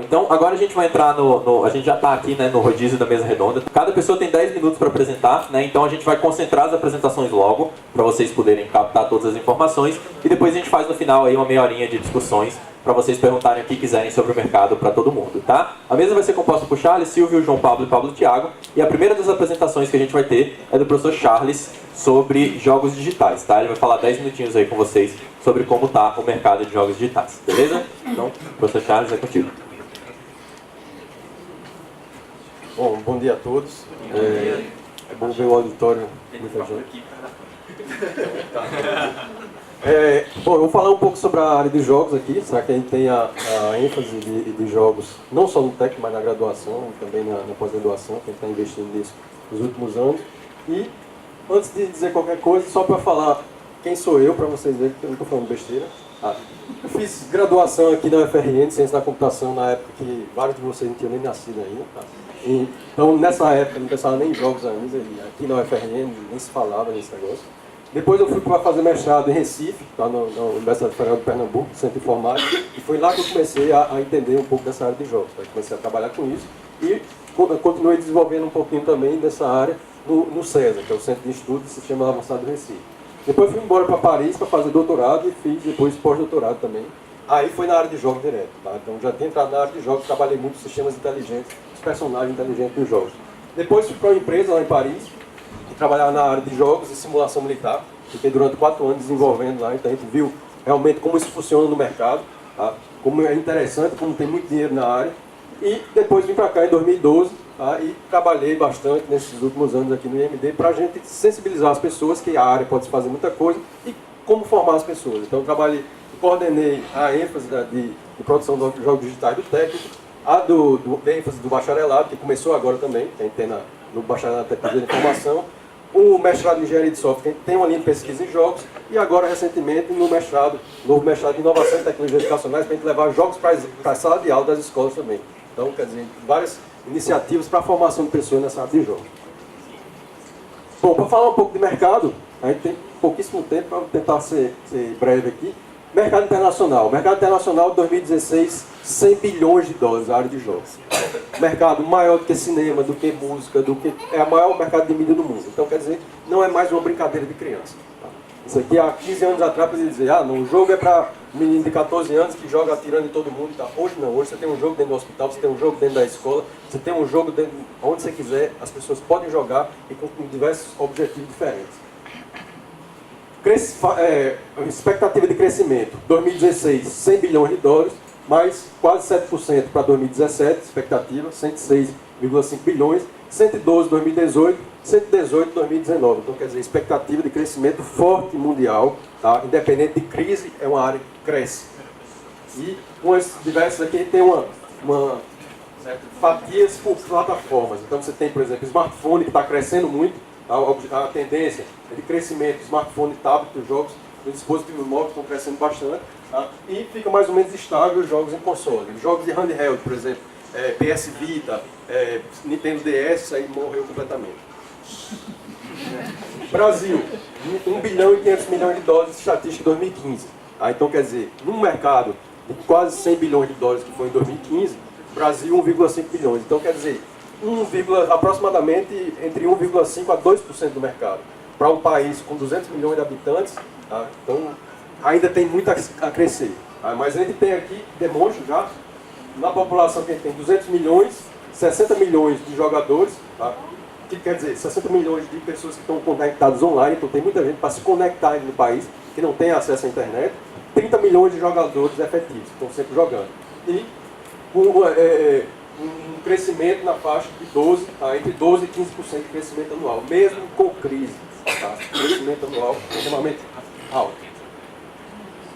Então agora a gente vai entrar a gente já está aqui, né, no rodízio da mesa redonda. Cada pessoa tem 10 minutos para apresentar, né, então a gente vai concentrar as apresentações logo, para vocês poderem captar todas as informações, e depois a gente faz no final aí uma meia horinha de discussões, para vocês perguntarem o que quiserem sobre o mercado para todo mundo, tá? A mesa vai ser composta por Charles, Silvio, João Pablo e Pablo Thiago, e a primeira das apresentações que a gente vai ter é do professor Charles sobre jogos digitais, tá? Ele vai falar 10 minutinhos aí com vocês sobre como está o mercado de jogos digitais, beleza? Então, professor Charles, é contigo. Bom dia a todos. É bom ver o auditório, muita gente. Eu vou falar um pouco sobre a área de jogos aqui, será que a gente tem a ênfase de jogos, não só no técnico, mas na graduação, também na pós-graduação, que a gente está investindo nisso nos últimos anos. E, antes de dizer qualquer coisa, só para falar quem sou eu, para vocês verem que eu não estou falando besteira. Eu fiz graduação aqui na UFRN, Ciência da Computação, na época que vários de vocês não tinham nem nascido ainda. Tá? Então, nessa época, não pensava nem em jogos ainda, aqui na UFRN nem se falava nesse negócio. Depois eu fui para fazer mestrado em Recife, tá, na Universidade Federal de Pernambuco, Centro de Informática, e foi lá que eu comecei a entender um pouco dessa área de jogos. Tá? Comecei a trabalhar com isso e continuei desenvolvendo um pouquinho também dessa área no CESA, que é o Centro de Estudos do Sistema Avançado do Recife. Depois fui embora para Paris para fazer doutorado e fiz depois pós-doutorado também. Aí foi na área de jogos direto. Tá? Então já tinha entrado na área de jogos, trabalhei muito com sistemas inteligentes, os personagens inteligentes dos jogos. Depois fui para uma empresa lá em Paris, que trabalhava na área de jogos e simulação militar. Fiquei durante 4 anos desenvolvendo lá, então a gente viu realmente como isso funciona no mercado, tá? Como é interessante, como tem muito dinheiro na área. E depois vim para cá em 2012, tá? E trabalhei bastante nesses últimos anos aqui no IMD para a gente sensibilizar as pessoas que a área pode se fazer muita coisa e como formar as pessoas. Então eu trabalhei, coordenei a ênfase de produção de jogos digitais do técnico, a ênfase do bacharelado, que começou agora também, que a gente tem no bacharelado de tecnologia de informação, o mestrado em engenharia de software, que a gente tem uma linha de pesquisa em jogos, e agora recentemente no novo mestrado de inovação e tecnologias educacionais, para a gente levar jogos para a sala de aula das escolas também. Então, quer dizer, várias iniciativas para a formação de pessoas nessa área de jogos. Bom, para falar um pouco de mercado, a gente tem pouquíssimo tempo para tentar ser breve aqui. Mercado internacional. Mercado internacional de 2016, 100 bilhões de dólares a área de jogos. Mercado maior do que cinema, do que música, é o maior mercado de mídia do mundo. Então, quer dizer, não é mais uma brincadeira de criança. Tá? Isso aqui há 15 anos atrás, para dizer, não, o jogo é para um menino de 14 anos que joga atirando em todo mundo. Tá? Hoje não, hoje você tem um jogo dentro do hospital, você tem um jogo dentro da escola, você tem um jogo dentro, onde você quiser, as pessoas podem jogar e com diversos objetivos diferentes. Expectativa de crescimento, 2016, 100 bilhões de dólares, mais quase 7% para 2017, expectativa, 106,5 bilhões, 112 em 2018, 118 em 2019. Então, quer dizer, expectativa de crescimento forte mundial, tá? Independente de crise, é uma área que cresce. E com as diversas aqui, a gente tem uma fatias por plataformas. Então, você tem, por exemplo, smartphone, que está crescendo muito. A tendência é de crescimento, smartphone, tablet, os jogos, os dispositivos móveis estão crescendo bastante, tá? E fica mais ou menos estável os jogos em console. Os jogos de handheld, por exemplo, PS Vita, Nintendo DS, aí morreu completamente. Brasil, 1 bilhão e 500 milhões de dólares de estatística em 2015. Então, quer dizer, num mercado de quase 100 bilhões de dólares que foi em 2015, Brasil 1,5 bilhões. Então, quer dizer, aproximadamente entre 1,5% a 2% do mercado. Para um país com 200 milhões de habitantes, tá? Então ainda tem muito a crescer. Tá? Mas a gente tem aqui, demonstra já, na população que a gente tem 200 milhões, 60 milhões de jogadores, tá? Que quer dizer, 60 milhões de pessoas que estão conectadas online, então tem muita gente para se conectar no país, que não tem acesso à internet, 30 milhões de jogadores efetivos, que estão sempre jogando. E um crescimento na faixa de 12%, tá? Entre 12% e 15% de crescimento anual, mesmo com crise. Tá? Crescimento anual extremamente alto.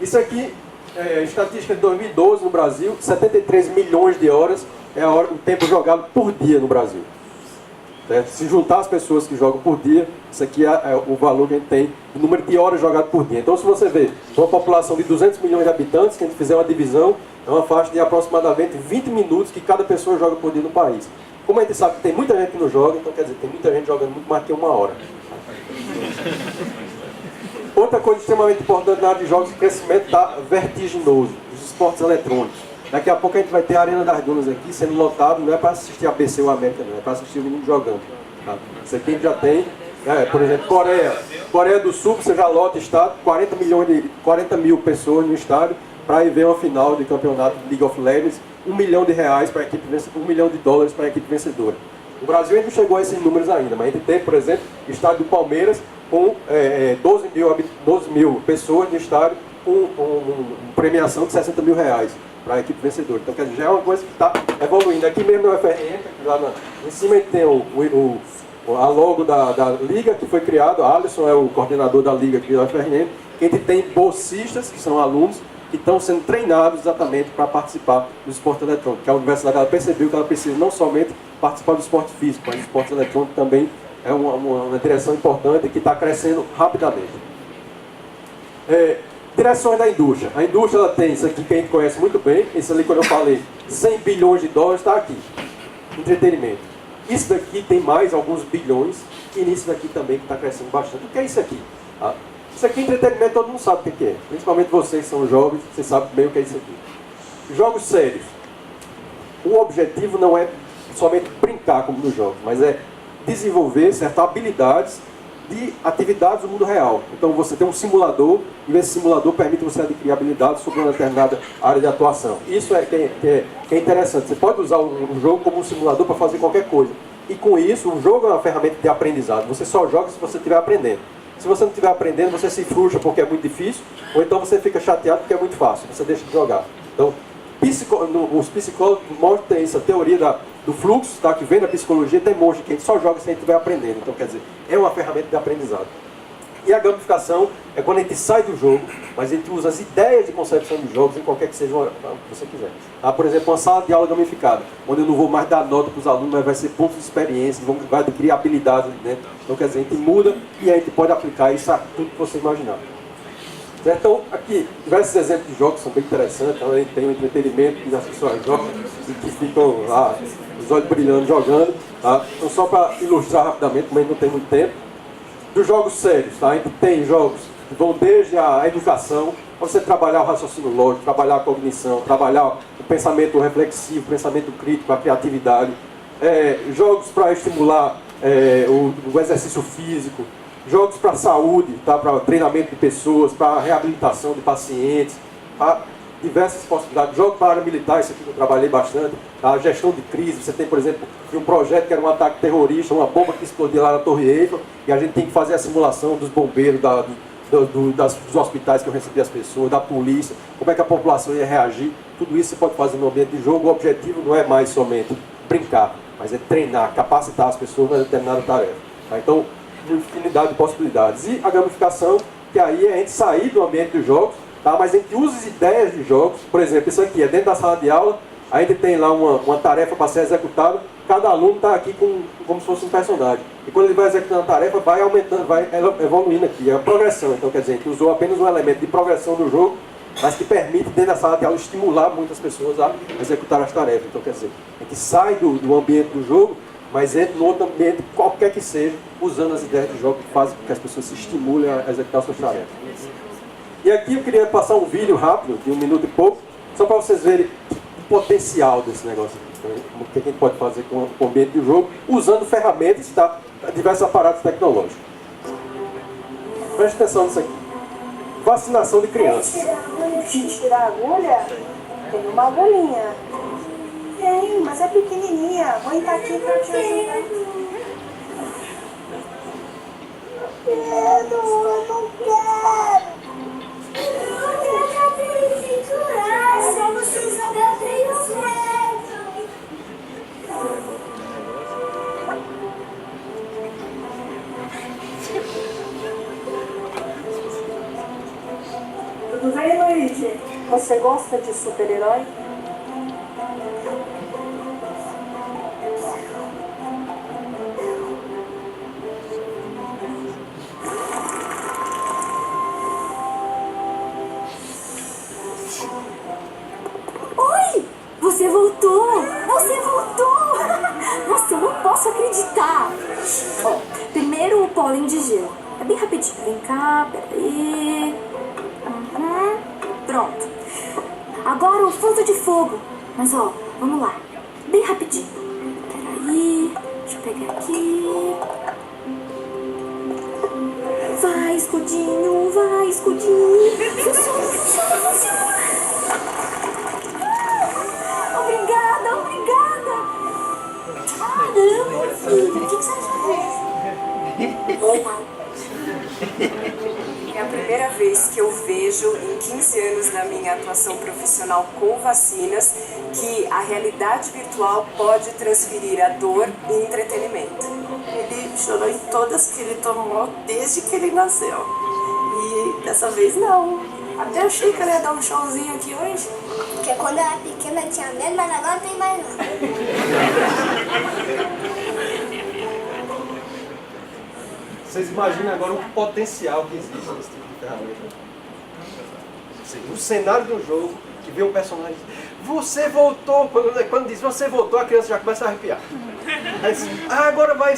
Isso aqui é estatística de 2012 no Brasil, 73 milhões de horas é o tempo jogado por dia no Brasil. Certo? Se juntar as pessoas que jogam por dia, isso aqui é o valor que a gente tem, o número de horas jogadas por dia. Então, se você vê uma população de 200 milhões de habitantes, que a gente fizer uma divisão, é uma faixa de aproximadamente 20 minutos que cada pessoa joga por dia no país. Como a gente sabe que tem muita gente que não joga, então quer dizer, tem muita gente jogando muito mais que 1 hora. Outra coisa extremamente importante na área de jogos, o crescimento está vertiginoso, os esportes eletrônicos. Daqui a pouco a gente vai ter a Arena das Dunas aqui sendo lotado, não é para assistir a ABC ou a América, não, é para assistir o menino jogando. Tá? Isso aqui a gente já tem, por exemplo, Coreia do Sul, você já lota estádio, 40 mil pessoas no estádio, para ir ver uma final de campeonato de League of Legends, R$1 milhão para a equipe vencedora, $1 milhão para a equipe vencedora. O Brasil ainda não chegou a esses números ainda, mas a gente tem, por exemplo, o estádio do Palmeiras com 12 mil pessoas no estádio, com premiação de R$60 mil para a equipe vencedora. Então, quer dizer, já é uma coisa que está evoluindo. Aqui mesmo no UFRN, lá em cima a gente tem a logo da Liga, que foi criado, a Alisson é o coordenador da Liga aqui do UFRN, que a gente tem bolsistas, que são alunos, que estão sendo treinados exatamente para participar do esporte eletrônico, que a universidade ela percebeu que ela precisa não somente participar do esporte físico, mas o esporte eletrônico também é uma direção importante que está crescendo rapidamente. Direções da indústria. A indústria ela tem isso aqui que a gente conhece muito bem, isso ali quando eu falei $100 bilhões está aqui, entretenimento. Isso daqui tem mais alguns bilhões, e nisso daqui também que está crescendo bastante. O que é isso aqui? Isso aqui, entretenimento, todo mundo sabe o que é. Principalmente vocês que são jovens, vocês sabem bem o que é isso aqui. Jogos sérios. O objetivo não é somente brincar como nos jogos, mas é desenvolver certas habilidades de atividades do mundo real. Então você tem um simulador, e esse simulador permite você adquirir habilidades sobre uma determinada área de atuação. Isso que é interessante. Você pode usar um jogo como um simulador para fazer qualquer coisa. E com isso, o jogo é uma ferramenta de aprendizado. Você só joga se você estiver aprendendo. Se você não estiver aprendendo, você se frustra porque é muito difícil, ou então você fica chateado porque é muito fácil, você deixa de jogar. Então, os psicólogos mostram essa teoria do fluxo, tá, que vem da psicologia, demonstra que a gente só joga se a gente estiver aprendendo. Então, quer dizer, é uma ferramenta de aprendizado. E a gamificação é quando a gente sai do jogo, mas a gente usa as ideias de concepção de jogos em qualquer que seja o que você quiser. Por exemplo, uma sala de aula gamificada, onde eu não vou mais dar nota para os alunos, mas vai ser pontos de experiência, vai adquirir habilidades ali dentro. Então, quer dizer, a gente muda e a gente pode aplicar isso a tudo que você imaginar. Certo? Então, aqui, diversos exemplos de jogos são bem interessantes. Então, a gente tem o entretenimento que as pessoas jogam e que ficam lá, os olhos brilhando, jogando. Tá? Então, só para ilustrar rapidamente, como a gente não tem muito tempo. Dos jogos sérios, tá? A gente tem jogos que vão desde a educação, para você trabalhar o raciocínio lógico, trabalhar a cognição, trabalhar o pensamento reflexivo, o pensamento crítico, a criatividade. Jogos para estimular o exercício físico, jogos para saúde, tá? Para treinamento de pessoas, para reabilitação de pacientes, tá? Diversas possibilidades. Jogos paramilitares, isso aqui que eu trabalhei bastante, tá? A gestão de crise. Você tem, por exemplo, um projeto que era um ataque terrorista, uma bomba que explodia lá na Torre Eiffel, e a gente tem que fazer a simulação dos bombeiros, dos hospitais que eu recebi as pessoas, da polícia, como é que a população ia reagir. Tudo isso você pode fazer no ambiente de jogo. O objetivo não é mais somente brincar, mas é treinar, capacitar as pessoas para determinada tarefa. Tá? Então, infinidade de possibilidades. E a gamificação, que aí é a gente sair do ambiente dos jogos, tá? Mas a gente usa as ideias de jogos. Por exemplo, isso aqui é dentro da sala de aula, a gente tem lá uma tarefa para ser executada, cada aluno está aqui como se fosse um personagem. E quando ele vai executando a tarefa, vai aumentando, vai evoluindo aqui, é a progressão. Então, quer dizer, a gente usou apenas um elemento de progressão do jogo, mas que permite, dentro da sala de aula, estimular muitas pessoas a executar as tarefas. Então, quer dizer, a gente sai do ambiente do jogo, mas entra no outro ambiente, qualquer que seja, usando as ideias de jogo que fazem com que as pessoas se estimulem a executar suas tarefas. E aqui eu queria passar um vídeo rápido, de 1 minuto e pouco, só para vocês verem o potencial desse negócio aqui. Então, o que a gente pode fazer com o ambiente do jogo, usando ferramentas da diversos aparatos tecnológicos. Preste atenção nisso aqui. Vacinação de crianças. Tirar a agulha? Tem uma agulhinha. Tem, mas é pequenininha. A mãe tá aqui pra te ajudar. Eu não quero. Eu já tenho que curar. É só você jogar o Tudo bem, Luigi? Você gosta de super-herói? Oi! Você voltou! Você voltou! Nossa, eu não posso acreditar! Ó, primeiro o pólen de gelo. É bem rapidinho. Vem cá, peraí. Pronto. Agora o fruto de fogo. Mas ó, vamos lá. Bem rapidinho. Peraí. Deixa eu pegar aqui. Vai, escudinho. Vai, escudinho. Funciona, funciona, funciona. Obrigada, obrigada. Caramba, filho. O que você fez? Oi, pai. É a primeira vez que eu vejo em 15 anos da minha atuação profissional com vacinas que a realidade virtual pode transferir a dor em entretenimento. Ele chorou em todas que ele tomou desde que ele nasceu. E dessa vez não. Até achei que ele ia dar um showzinho aqui hoje. Porque quando eu era pequena tinha medo, mas agora não tem mais não. Vocês imaginam agora o potencial que existe nesse tipo de ferramenta. No cenário do jogo, que vê um personagem, você voltou, quando diz você voltou, a criança já começa a arrepiar. Aí diz, agora vai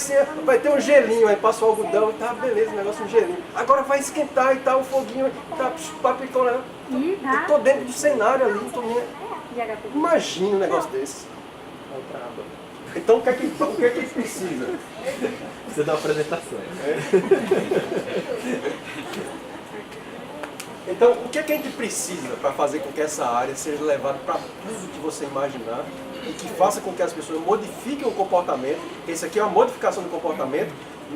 ter um gelinho, aí passa o algodão, tá, beleza, o negócio um gelinho. Agora vai esquentar e tá o foguinho, tá papicolando. Eu tô dentro do cenário ali, tô nem... Imagina um negócio desse. Então o que é que precisa? Você dá uma apresentação. Então, o que é que a gente precisa para fazer com que essa área seja levada para tudo que você imaginar e que faça com que as pessoas modifiquem o comportamento, porque isso aqui é uma modificação do comportamento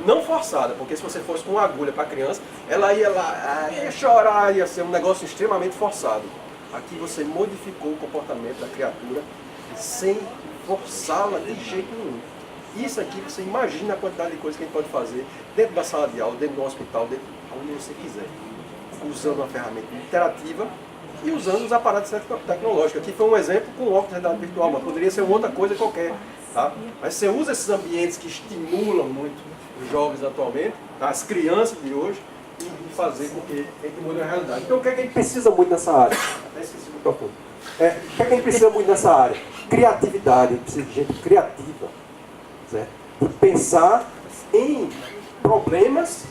não forçada, porque se você fosse com uma agulha para a criança, ela ia lá, ia chorar, ia ser um negócio extremamente forçado. Aqui você modificou o comportamento da criatura sem forçá-la de jeito nenhum. Isso aqui, você imagina a quantidade de coisas que a gente pode fazer dentro da sala de aula, dentro do hospital, dentro onde você quiser. Usando uma ferramenta interativa e usando os aparatos tecnológicos. Aqui foi um exemplo com óculos de realidade virtual, mas poderia ser outra coisa qualquer. Tá? Mas você usa esses ambientes que estimulam muito os jovens atualmente, tá? As crianças de hoje, e fazer com que a gente mude a realidade. Então o que é que a gente precisa muito nessa área? Até esqueci o microfone. O que é que a gente precisa muito nessa área? Criatividade, a gente precisa de gente criativa. Certo? De pensar em problemas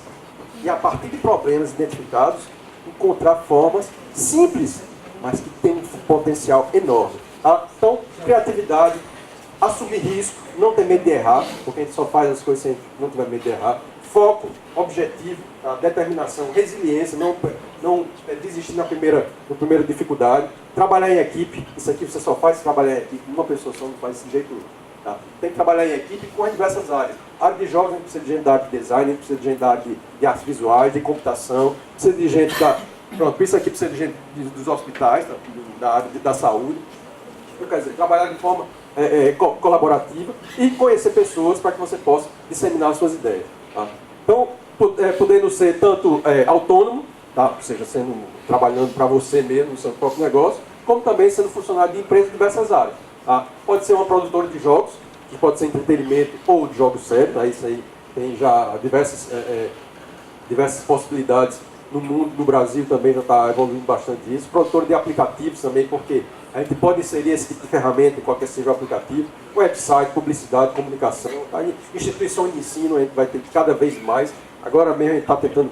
e a partir de problemas identificados, encontrar formas simples, mas que têm um potencial enorme. Tá? Então, criatividade, assumir risco, não ter medo de errar, porque a gente só faz as coisas sem não tiver medo de errar. Foco, objetivo, tá? Determinação, resiliência, não desistir na primeira dificuldade. Trabalhar em equipe, isso aqui você só faz se trabalhar em equipe, uma pessoa só não faz desse jeito. Tá? Tem que trabalhar em equipe com as diversas áreas. A área de jogos, a gente precisa de gente da área de design, a gente precisa de gente da área de artes visuais, de computação, precisa de gente da... Pronto, isso aqui precisa de gente dos hospitais, da área da saúde. Então, quer dizer, trabalhar de forma colaborativa e conhecer pessoas para que você possa disseminar as suas ideias. Tá? Então, podendo ser tanto autônomo, tá? Ou seja, trabalhando para você mesmo, no seu próprio negócio, como também sendo funcionário de empresas de diversas áreas. Tá? Pode ser uma produtora de jogos, que pode ser entretenimento ou de jogos sérios, tá? Isso aí tem já diversas possibilidades no mundo, no Brasil também já está evoluindo bastante isso. Produtor de aplicativos também, porque a gente pode inserir esse tipo de ferramenta em qualquer seja o aplicativo, website, publicidade, comunicação, tá? Instituição de ensino, a gente vai ter cada vez mais. Agora mesmo a gente está tentando,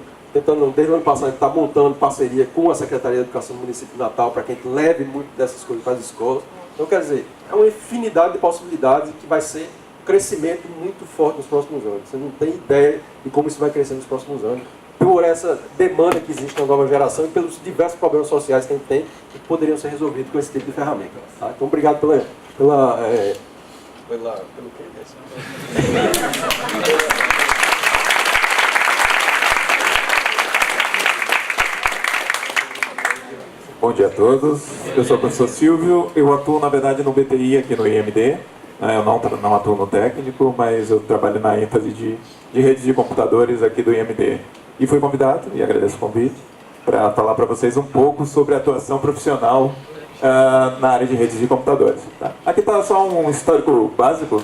desde o ano passado, a gente está montando parceria com a Secretaria de Educação do município de Natal para que a gente leve muito dessas coisas para as escolas. Então, quer dizer, é uma infinidade de possibilidades que vai ser um crescimento muito forte nos próximos anos. Você não tem ideia de como isso vai crescer nos próximos anos, por essa demanda que existe na nova geração e pelos diversos problemas sociais que a gente tem que poderiam ser resolvidos com esse tipo de ferramenta. Tá? Então, obrigado pelo quê? Bom dia a todos, eu sou o professor Silvio, eu atuo na verdade no BTI aqui no IMD, eu não atuo no técnico, mas eu trabalho na ênfase de redes de computadores aqui do IMD. E fui convidado, e agradeço o convite, para falar para vocês um pouco sobre a atuação profissional na área de redes de computadores. Tá? Aqui está só um histórico básico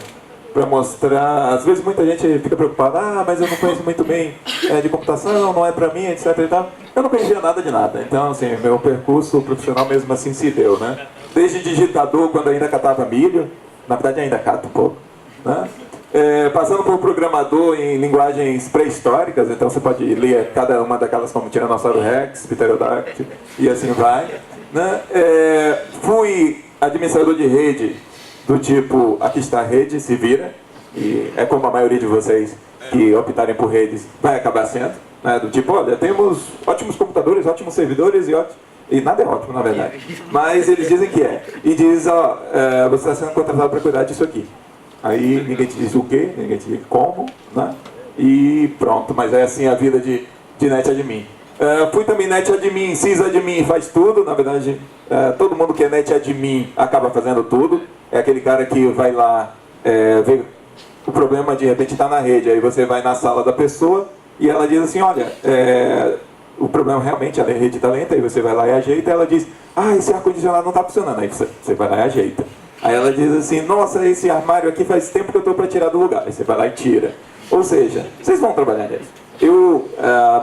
para mostrar, às vezes muita gente fica preocupada, mas eu não conheço muito bem de computação, não é para mim, etc. E tal. Eu não conhecia nada de nada, então assim, meu percurso profissional mesmo assim se deu, né? Desde digitador, quando ainda catava milho, na verdade ainda cato um pouco, né? Passando por programador em linguagens pré-históricas, então você pode ler cada uma daquelas como Tiranossauro Rex, Pterodactyl e assim vai. né? Fui administrador de rede do tipo, aqui está a rede, se vira, e é como a maioria de vocês que optarem por redes vai acabar sendo, né? Do tipo, olha, temos ótimos computadores, ótimos servidores e nada é ótimo, na verdade. Mas eles dizem que é. E diz, ó, você está sendo contratado para cuidar disso aqui. Aí ninguém te diz o quê, ninguém te diz como, né? E pronto, mas é assim a vida de NetAdmin. Fui também NetAdmin, sysadmin, faz tudo, na verdade, todo mundo que é NetAdmin acaba fazendo tudo. É aquele cara que vai lá ver o problema, de repente está na rede, aí você vai na sala da pessoa e ela diz assim, olha, o problema realmente, a rede está lenta, aí você vai lá e ajeita, ela diz, esse ar-condicionado não está funcionando, aí você vai lá e ajeita. Aí ela diz assim, nossa, esse armário aqui faz tempo que eu estou para tirar do lugar, aí você vai lá e tira. Ou seja, vocês vão trabalhar nisso. Eu,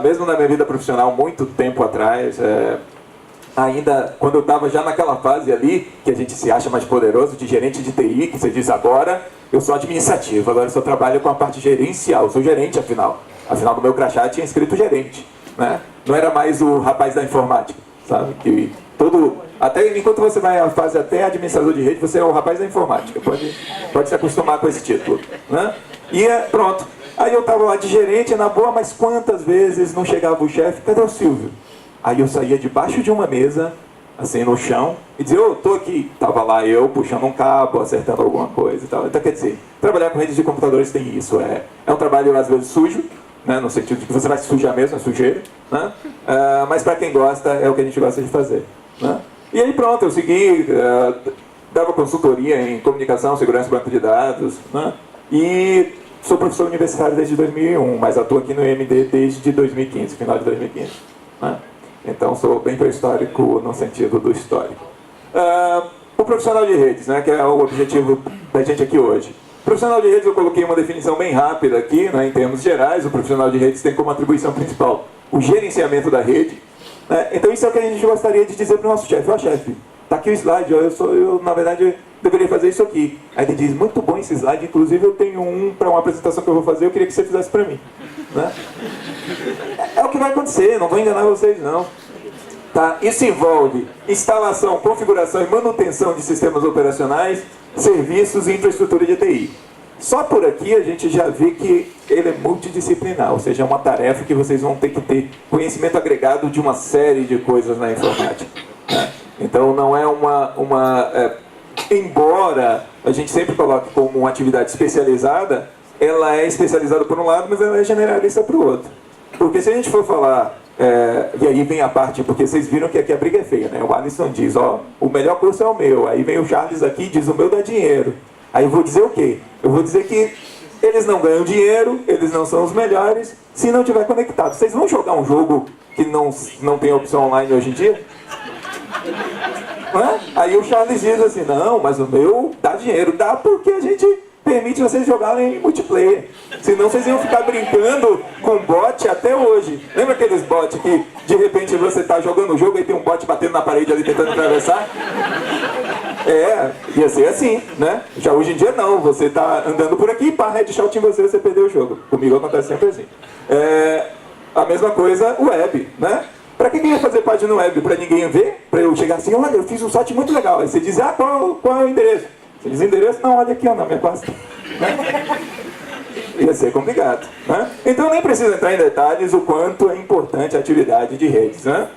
mesmo na minha vida profissional, muito tempo atrás, ainda quando eu estava já naquela fase ali, que a gente se acha mais poderoso, de gerente de TI, que você diz agora, eu sou administrativo, agora eu só trabalho com a parte gerencial, eu sou gerente afinal. Afinal, no meu crachá tinha escrito gerente, né? Não era mais o rapaz da informática, sabe? Que até enquanto você vai à fase até administrador de rede, você é o rapaz da informática, pode se acostumar com esse título, né? E pronto. Aí eu estava lá de gerente, na boa, mas quantas vezes não chegava o chefe, cadê o Silvio? Aí eu saía debaixo de uma mesa, assim, no chão, e dizia, tô aqui. Tava lá eu puxando um cabo, acertando alguma coisa e tal. Então, quer dizer, trabalhar com redes de computadores tem isso. É um trabalho, às vezes, sujo, né, no sentido de que você vai se sujar mesmo, é sujeira, né? Mas para quem gosta, é o que a gente gosta de fazer, né? E aí pronto, eu segui, dava consultoria em comunicação, segurança e banco de dados, né? E sou professor universitário desde 2001, mas atuo aqui no EMD desde 2015, final de 2015. Né? Então sou bem pré-histórico no sentido do histórico. O profissional de redes, né, que é o objetivo da gente aqui hoje. Profissional de redes, eu coloquei uma definição bem rápida aqui, né, em termos gerais. O profissional de redes tem como atribuição principal o gerenciamento da rede. Né? Então isso é o que a gente gostaria de dizer para o nosso chefe. Ó, chefe, tá aqui o slide, ó, eu na verdade deveria fazer isso aqui. Aí ele diz, muito bom esse slide, inclusive eu tenho um para uma apresentação que eu vou fazer, eu queria que você fizesse para mim. Né? É o que vai acontecer, não vou enganar vocês não. Tá? Isso envolve instalação, configuração e manutenção de sistemas operacionais, serviços e infraestrutura de TI. Só por aqui a gente já vê que ele é multidisciplinar, ou seja, é uma tarefa que vocês vão ter que ter conhecimento agregado de uma série de coisas na informática. Né? Então não é embora a gente sempre coloque como uma atividade especializada, ela é especializada por um lado, mas ela é generalista para o outro. Porque se a gente for falar, e aí vem a parte, porque vocês viram que aqui a briga é feia, né? O Alisson diz, ó, o melhor curso é o meu. Aí vem o Charles aqui e diz, o meu dá dinheiro. Aí eu vou dizer o quê? Eu vou dizer que eles não ganham dinheiro, eles não são os melhores, se não tiver conectado. Vocês vão jogar um jogo que não tem opção online hoje em dia? Aí o Charles diz assim, não, mas o meu dá dinheiro. Dá porque a gente permite vocês jogarem em multiplayer. Senão vocês iam ficar brincando com bot até hoje. Lembra aqueles bots que de repente você está jogando o jogo e tem um bot batendo na parede ali tentando atravessar? Ia ser assim, né? Já hoje em dia não, você está andando por aqui, pá, headshot em você, você perdeu o jogo. Comigo acontece sempre assim. A mesma coisa, web, né? Pra que eu ia fazer página web? Pra ninguém ver? Pra eu chegar assim, olha, eu fiz um site muito legal. Aí você diz, qual é o endereço? Você diz endereço? Não, olha aqui, ó, na minha pasta. Né? Ia ser complicado. Né? Então nem precisa entrar em detalhes o quanto é importante a atividade de redes. Né?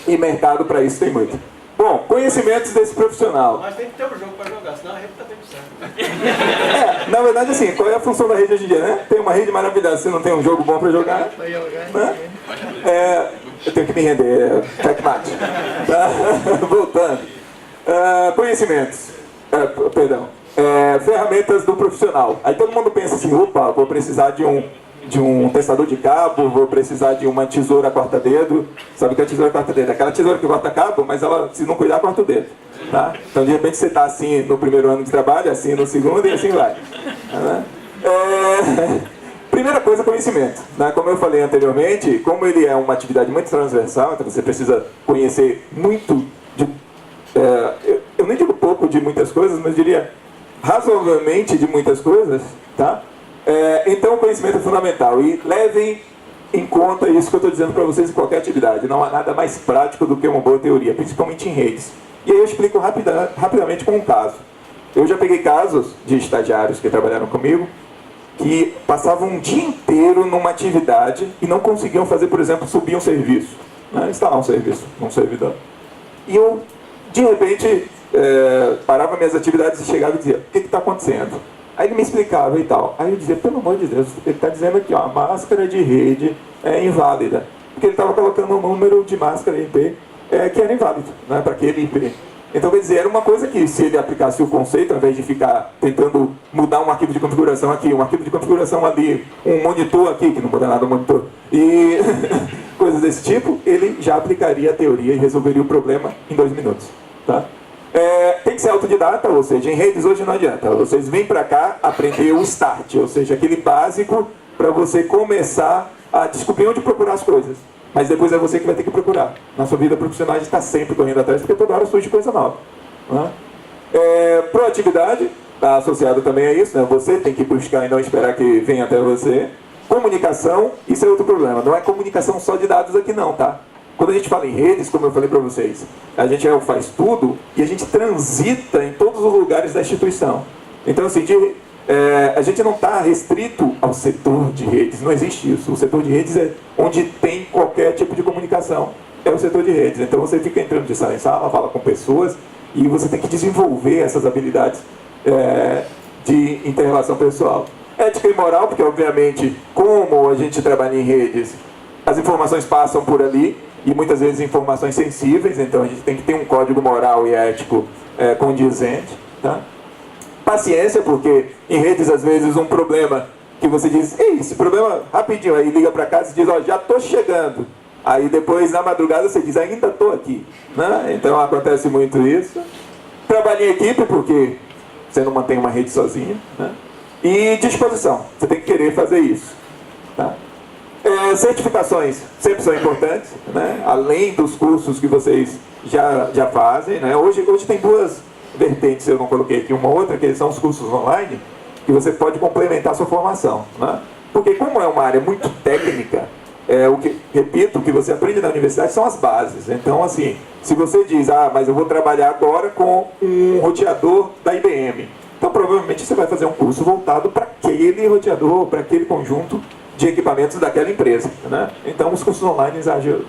E mercado para isso tem muito. Bom, conhecimentos desse profissional. Mas tem que ter um jogo para jogar, senão a rede tá tempo certo. Na verdade, assim, qual é a função da rede hoje em dia, né? Tem uma rede maravilhosa, se não tem um jogo bom para jogar. Né? Eu tenho que me render, checkmate. Tá? Voltando. Conhecimentos. Ferramentas do profissional. Aí todo mundo pensa assim, opa, vou precisar de um testador de cabo, vou precisar de uma tesoura corta-dedo. Sabe o que é a tesoura corta-dedo? Aquela tesoura que corta cabo, mas ela, se não cuidar, corta o dedo. Tá? Então de repente você está assim no primeiro ano de trabalho, assim no segundo e assim vai. Primeira coisa, conhecimento. Né? Como eu falei anteriormente, como ele é uma atividade muito transversal, então você precisa conhecer muito de... eu nem digo pouco de muitas coisas, mas diria razoavelmente de muitas coisas, tá? Então o conhecimento é fundamental. E levem em conta isso que eu estou dizendo para vocês em qualquer atividade. Não há nada mais prático do que uma boa teoria, principalmente em redes. E aí eu explico rapidamente com um caso. Eu já peguei casos de estagiários que trabalharam comigo que passavam um dia inteiro numa atividade e não conseguiam fazer, por exemplo, subir um serviço, né? Instalar um serviço num servidor. E eu, de repente, parava minhas atividades e chegava e dizia: o que está acontecendo? Aí ele me explicava e tal. Aí eu dizia: pelo amor de Deus, ele está dizendo aqui, ó, a máscara de rede é inválida. Porque ele estava colocando um número de máscara IP que era inválido, né, para aquele IP. Então, quer dizer, era uma coisa que, se ele aplicasse o conceito, ao invés de ficar tentando mudar um arquivo de configuração aqui, um arquivo de configuração ali, um monitor aqui, que não muda nada o monitor, e coisas desse tipo, ele já aplicaria a teoria e resolveria o problema em 2 minutos. Tá? Tem que ser autodidata, ou seja, em redes hoje não adianta. Vocês vêm para cá aprender o start, ou seja, aquele básico para você começar a descobrir onde procurar as coisas. Mas depois é você que vai ter que procurar. Na sua vida profissional a gente está sempre correndo atrás, porque toda hora surge coisa nova. Né? Proatividade está associado também a isso, né? Você tem que buscar e não esperar que venha até você. Comunicação, isso é outro problema. Não é comunicação só de dados aqui não, tá? Quando a gente fala em redes, como eu falei para vocês, a gente faz tudo e a gente transita em todos os lugares da instituição. Então, assim, a gente não está restrito ao setor de redes, não existe isso. O setor de redes é onde tem qualquer tipo de comunicação, é o setor de redes. Então você fica entrando de sala em sala, fala com pessoas e você tem que desenvolver essas habilidades de inter-relação pessoal. Ética e moral, porque obviamente, como a gente trabalha em redes, as informações passam por ali e muitas vezes informações sensíveis, então a gente tem que ter um código moral e ético condizente, tá? Paciência, porque em redes às vezes um problema que você diz: ei, esse problema rapidinho, aí liga para casa e diz: ó, já estou chegando. Aí depois na madrugada você diz: ainda estou aqui, né? Então acontece muito isso. Trabalho em equipe, porque você não mantém uma rede sozinho, né? E disposição, você tem que querer fazer isso, tá? Certificações sempre são importantes, né? Além dos cursos que vocês já fazem, né? Hoje tem 2 vertentes, eu não coloquei aqui, uma outra, que são os cursos online, que você pode complementar a sua formação, né? Porque como é uma área muito técnica, repito, o que você aprende na universidade são as bases. Então, assim, se você diz: ah, mas eu vou trabalhar agora com um roteador da IBM, então provavelmente você vai fazer um curso voltado para aquele roteador, para aquele conjunto de equipamentos daquela empresa, né? Então os cursos online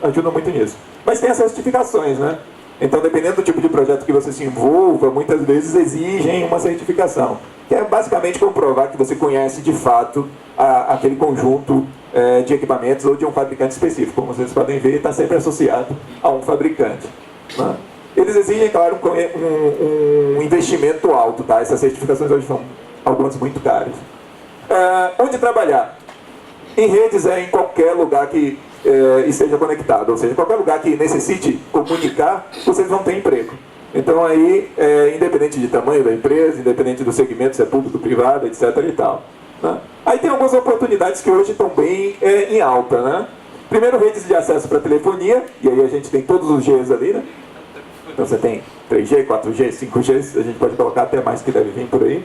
ajudam muito nisso. Mas tem as certificações, né? Então, dependendo do tipo de projeto que você se envolva, muitas vezes exigem uma certificação, que é basicamente comprovar que você conhece de fato aquele conjunto de equipamentos ou de um fabricante específico. Como vocês podem ver, está sempre associado a um fabricante, né? Eles exigem, claro, um investimento alto, tá? Essas certificações hoje são algumas muito caras. Onde trabalhar? Em redes em qualquer lugar que esteja conectado, ou seja, qualquer lugar que necessite comunicar, vocês vão ter emprego. Então aí, independente de tamanho da empresa, independente do segmento, se é público, privado, etc. e tal, né? Aí tem algumas oportunidades que hoje estão bem em alta, né? Primeiro, redes de acesso para telefonia, e aí a gente tem todos os Gs ali, né? Então você tem 3G, 4G, 5G, a gente pode colocar até mais que deve vir por aí.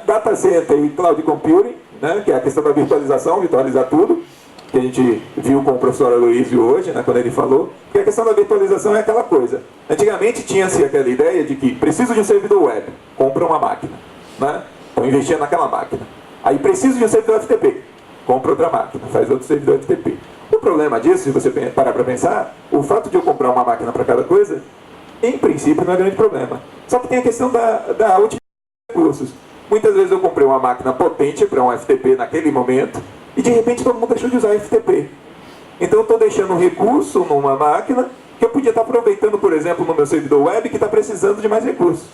Data Center e Cloud Computing, né? Que é a questão da virtualização, virtualizar tudo, que a gente viu com o professor Aloysio hoje, né, quando ele falou, que a questão da virtualização é aquela coisa. Antigamente tinha-se aquela ideia de que preciso de um servidor web, compra uma máquina, né? Então investia naquela máquina. Aí preciso de um servidor FTP, compra outra máquina, faz outro servidor FTP. O problema disso, se você parar para pensar, o fato de eu comprar uma máquina para cada coisa, em princípio não é grande problema. Só que tem a questão da utilização de recursos. Muitas vezes eu comprei uma máquina potente para um FTP naquele momento, e de repente todo mundo deixou de usar FTP. Então eu estou deixando um recurso numa máquina que eu podia estar aproveitando, por exemplo, no meu servidor web que está precisando de mais recursos.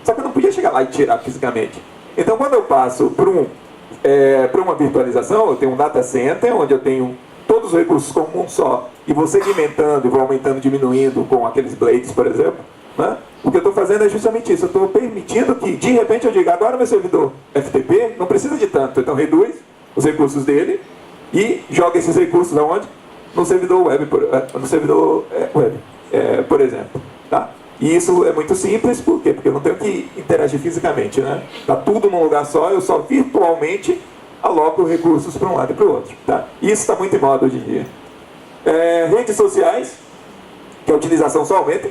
Só que eu não podia chegar lá e tirar fisicamente. Então quando eu passo para uma virtualização, eu tenho um data center, onde eu tenho todos os recursos como um só, e vou segmentando e vou aumentando, diminuindo com aqueles blades, por exemplo, né? O que eu estou fazendo é justamente isso. Eu estou permitindo que, de repente, eu diga: agora meu servidor FTP não precisa de tanto, então reduz os recursos dele e joga esses recursos aonde? No servidor web, por exemplo, tá? E isso é muito simples, por quê? Porque eu não tenho que interagir fisicamente, né? Tá tudo num lugar só, eu só virtualmente aloco recursos para um lado e para o outro. Tá? Isso está muito em moda hoje em dia. Redes sociais, que a utilização só aumenta.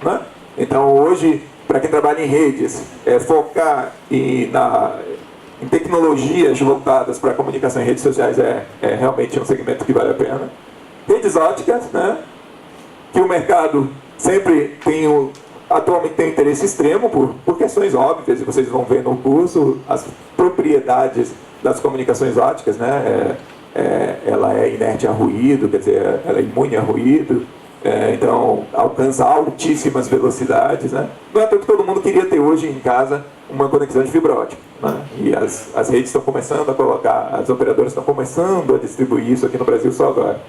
Né? Então hoje, para quem trabalha em redes, focar em tecnologias voltadas para a comunicação em redes sociais é realmente um segmento que vale a pena. Redes óticas, né? Que o mercado sempre atualmente tem interesse extremo por questões óbvias, e vocês vão ver no curso as propriedades das comunicações óticas, né? Ela é inerte a ruído, quer dizer, ela é imune a ruído, então alcança altíssimas velocidades, né? Não é tanto que todo mundo queria ter hoje em casa uma conexão de fibra ótica, né? E as redes estão começando a colocar, as operadoras estão começando a distribuir isso aqui no Brasil só agora.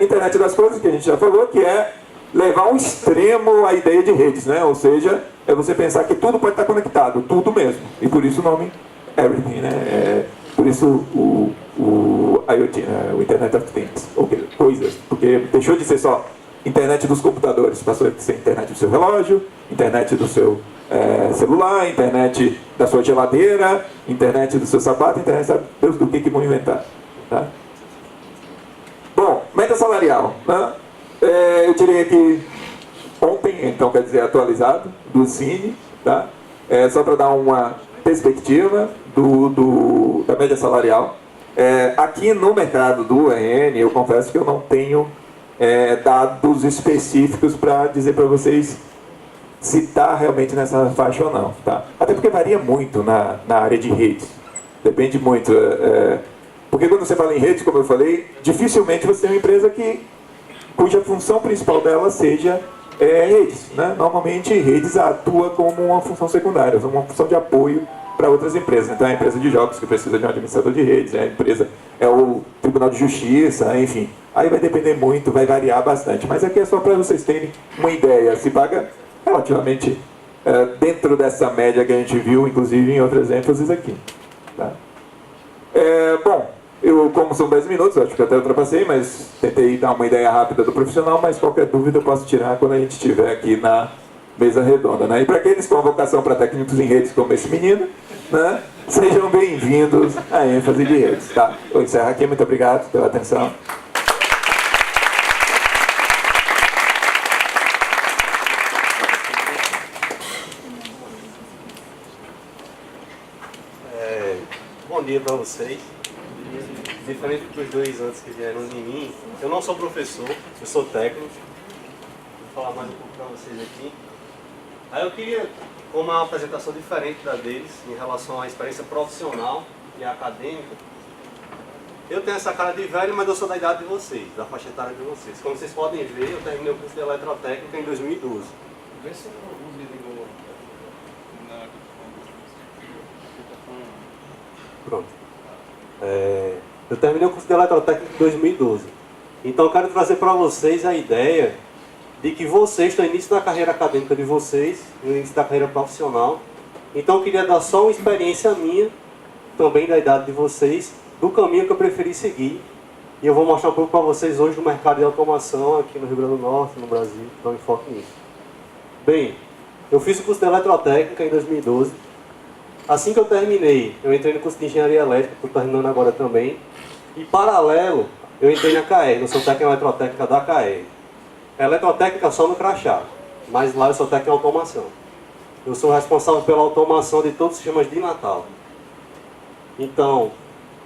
Internet das coisas, que a gente já falou, que é levar ao extremo a ideia de redes, né? Ou seja, é você pensar que tudo pode estar conectado, tudo mesmo, e por isso o nome Everything, né? Por isso o IoT, o Internet of Things, ou coisas, porque deixou de ser só internet dos computadores, passou a ser internet do seu relógio, internet do seu celular, internet da sua geladeira, internet do seu sapato, internet sabe Deus do que vão inventar. Tá? Bom, meta salarial. Né? Eu tirei aqui ontem, então quer dizer atualizado, do Cine, tá? Só para dar uma perspectiva da média salarial. Aqui no mercado do RN, eu confesso que eu não tenho dados específicos para dizer para vocês se está realmente nessa faixa ou não. Tá? Até porque varia muito na área de redes. Depende muito. Porque quando você fala em redes, como eu falei, dificilmente você tem uma empresa cuja função principal dela seja redes. Né? Normalmente, redes atua como uma função secundária, uma função de apoio para outras empresas. Então, é a empresa de jogos que precisa de um administrador de redes, é o Tribunal de Justiça, enfim. Aí vai depender muito, vai variar bastante. Mas aqui é só para vocês terem uma ideia. Se paga relativamente dentro dessa média que a gente viu, inclusive em outras ênfases aqui. Tá? Bom, como são 10 minutos, acho que até ultrapassei, mas tentei dar uma ideia rápida do profissional, mas qualquer dúvida eu posso tirar quando a gente estiver aqui na mesa redonda. Né? E para aqueles com a vocação para técnicos em redes como esse menino, né? Sejam bem-vindos à ênfase de redes. Tá? Eu encerro aqui, muito obrigado pela atenção. Bom dia para vocês. Diferente dos dois antes que vieram de mim, eu não sou professor, eu sou técnico. Vou falar mais um pouco para vocês aqui. Aí eu queria, como uma apresentação diferente da deles, em relação à experiência profissional e acadêmica, eu tenho essa cara de velho, mas eu sou da idade de vocês, da faixa etária de vocês. Como vocês podem ver, eu terminei o curso de eletrotécnica em 2012. Vê se o desligou. Pronto. Eu terminei o curso de eletrotécnica em 2012. Então eu quero trazer para vocês a ideia de que vocês estão no início da carreira acadêmica de vocês, no início da carreira profissional. Então eu queria dar só uma experiência minha, também da idade de vocês, do caminho que eu preferi seguir. E eu vou mostrar um pouco para vocês hoje do mercado de automação aqui no Rio Grande do Norte, no Brasil, então eu foco nisso. Bem, eu fiz o curso de eletrotécnica em 2012. Assim que eu terminei, eu entrei no curso de engenharia elétrica, estou terminando agora também. E paralelo, eu entrei na CAER, eu sou técnico em eletrotécnica da CAER. Eletrotécnica só no crachá, mas lá eu sou técnico em automação. Eu sou responsável pela automação de todos os sistemas de Natal. Então,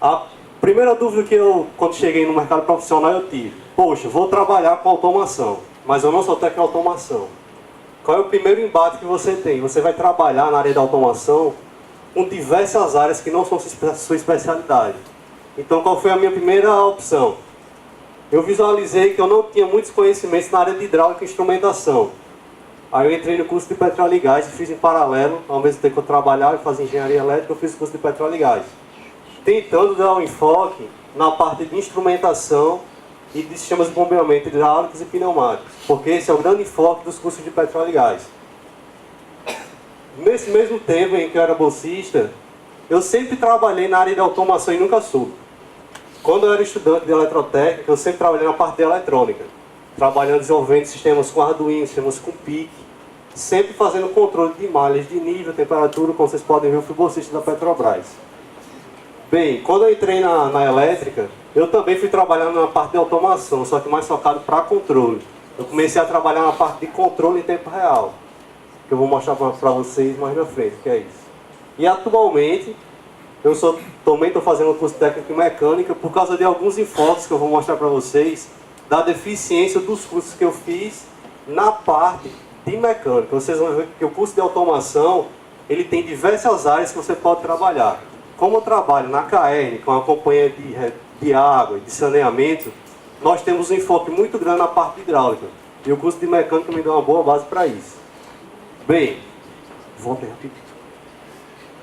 a primeira dúvida que eu, quando cheguei no mercado profissional, eu tive: poxa, vou trabalhar com automação, mas eu não sou técnico em automação. Qual é o primeiro embate que você tem? Você vai trabalhar na área da automação com diversas áreas que não são sua especialidade. Então, qual foi a minha primeira opção? Eu visualizei que eu não tinha muitos conhecimentos na área de hidráulica e instrumentação. Aí eu entrei no curso de petróleo e gás e fiz em paralelo, ao mesmo tempo que eu trabalhava e fazia engenharia elétrica, eu fiz o curso de petróleo e gás. Tentando dar um enfoque na parte de instrumentação e de sistemas de bombeamento hidráulicos e pneumáticos, porque esse é o grande enfoque dos cursos de petróleo e gás. Nesse mesmo tempo em que eu era bolsista, eu sempre trabalhei na área de automação e nunca soube. Quando eu era estudante de eletrotécnica, eu sempre trabalhei na parte de eletrônica, trabalhando, desenvolvendo sistemas com Arduino, sistemas com PIC, sempre fazendo controle de malhas de nível, temperatura, como vocês podem ver, eu fui bolsista da Petrobras. Bem, quando eu entrei na elétrica, eu também fui trabalhando na parte de automação, só que mais focado para controle. Eu comecei a trabalhar na parte de controle em tempo real, que eu vou mostrar para vocês mais na frente, que é isso. E atualmente, também estou fazendo um curso técnico em mecânica por causa de alguns enfoques que eu vou mostrar para vocês da deficiência dos cursos que eu fiz na parte de mecânica. Vocês vão ver que o curso de automação, ele tem diversas áreas que você pode trabalhar. Como eu trabalho na CAERN, com a companhia de água e de saneamento, nós temos um enfoque muito grande na parte de hidráulica. E o curso de mecânica me dá uma boa base para isso. Bem, voltem rapidinho.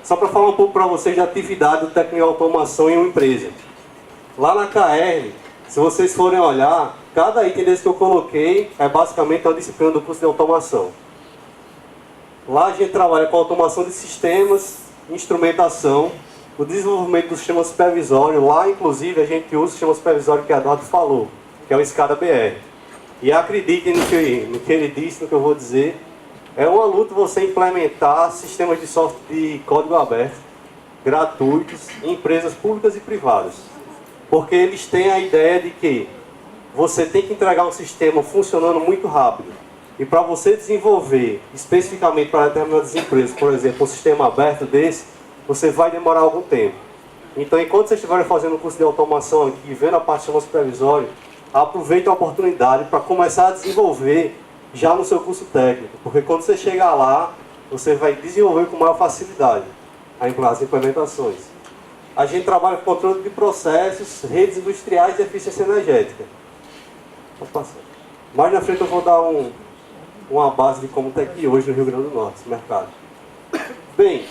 Só para falar um pouco para vocês de atividade do técnico de automação em uma empresa. Lá na CAERN, se vocês forem olhar, cada item desse que eu coloquei é basicamente uma disciplina do curso de automação. Lá a gente trabalha com automação de sistemas, instrumentação, o desenvolvimento do sistema supervisório. Lá, inclusive, a gente usa o sistema supervisório que a Eduardo falou, que é o SCADA BR. E acreditem no que ele disse, no que eu vou dizer. É uma luta você implementar sistemas de software de código aberto, gratuitos, em empresas públicas e privadas. Porque eles têm a ideia de que você tem que entregar um sistema funcionando muito rápido. E para você desenvolver, especificamente para determinadas empresas, por exemplo, um sistema aberto desse, você vai demorar algum tempo. Então, enquanto vocês estiverem fazendo o curso de automação aqui, vendo a parte do sistema supervisório, aproveite a oportunidade para começar a desenvolver já no seu curso técnico, porque quando você chegar lá, você vai desenvolver com maior facilidade as implementações. A gente trabalha com controle de processos, redes industriais e eficiência energética. Vou passar. Mais na frente eu vou dar uma base de como está aqui hoje no Rio Grande do Norte, esse mercado. Bem,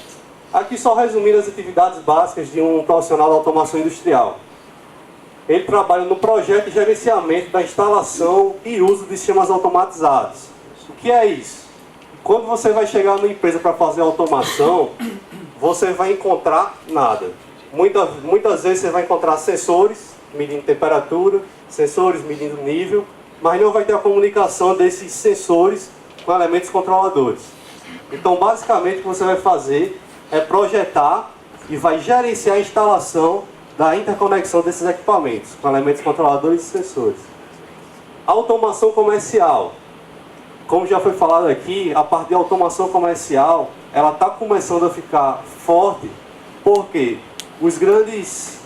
aqui só resumindo as atividades básicas de um profissional de automação industrial. Ele trabalha no projeto e gerenciamento da instalação e uso de sistemas automatizados. O que é isso? Quando você vai chegar numa empresa para fazer automação, você vai encontrar nada. Muitas vezes você vai encontrar sensores medindo temperatura, sensores medindo nível, mas não vai ter a comunicação desses sensores com elementos controladores. Então, basicamente, o que você vai fazer é projetar e vai gerenciar a instalação da interconexão desses equipamentos com elementos controladores e sensores. Automação comercial. Como já foi falado aqui, a parte de automação comercial, ela está começando a ficar forte porque os grandes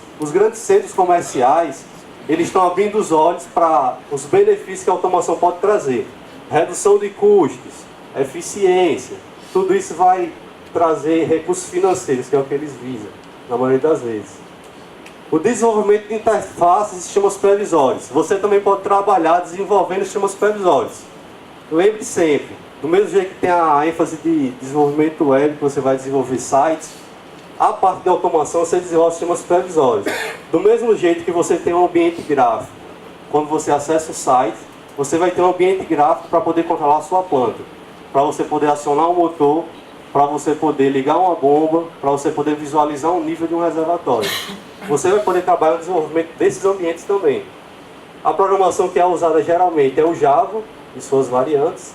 centros comerciais, eles estão abrindo os olhos para os benefícios que a automação pode trazer. Redução de custos, eficiência, tudo isso vai trazer recursos financeiros, que é o que eles visam, na maioria das vezes. O desenvolvimento de interfaces e sistemas supervisórios. Você também pode trabalhar desenvolvendo sistemas supervisórios. Lembre sempre, do mesmo jeito que tem a ênfase de desenvolvimento web, que você vai desenvolver sites, a parte de automação você desenvolve sistemas supervisórios. Do mesmo jeito que você tem um ambiente gráfico. Quando você acessa o site, você vai ter um ambiente gráfico para poder controlar a sua planta. Para você poder acionar um motor, para você poder ligar uma bomba, para você poder visualizar o nível de um reservatório. Você vai poder trabalhar no desenvolvimento desses ambientes também. A programação que é usada geralmente é o Java e suas variantes.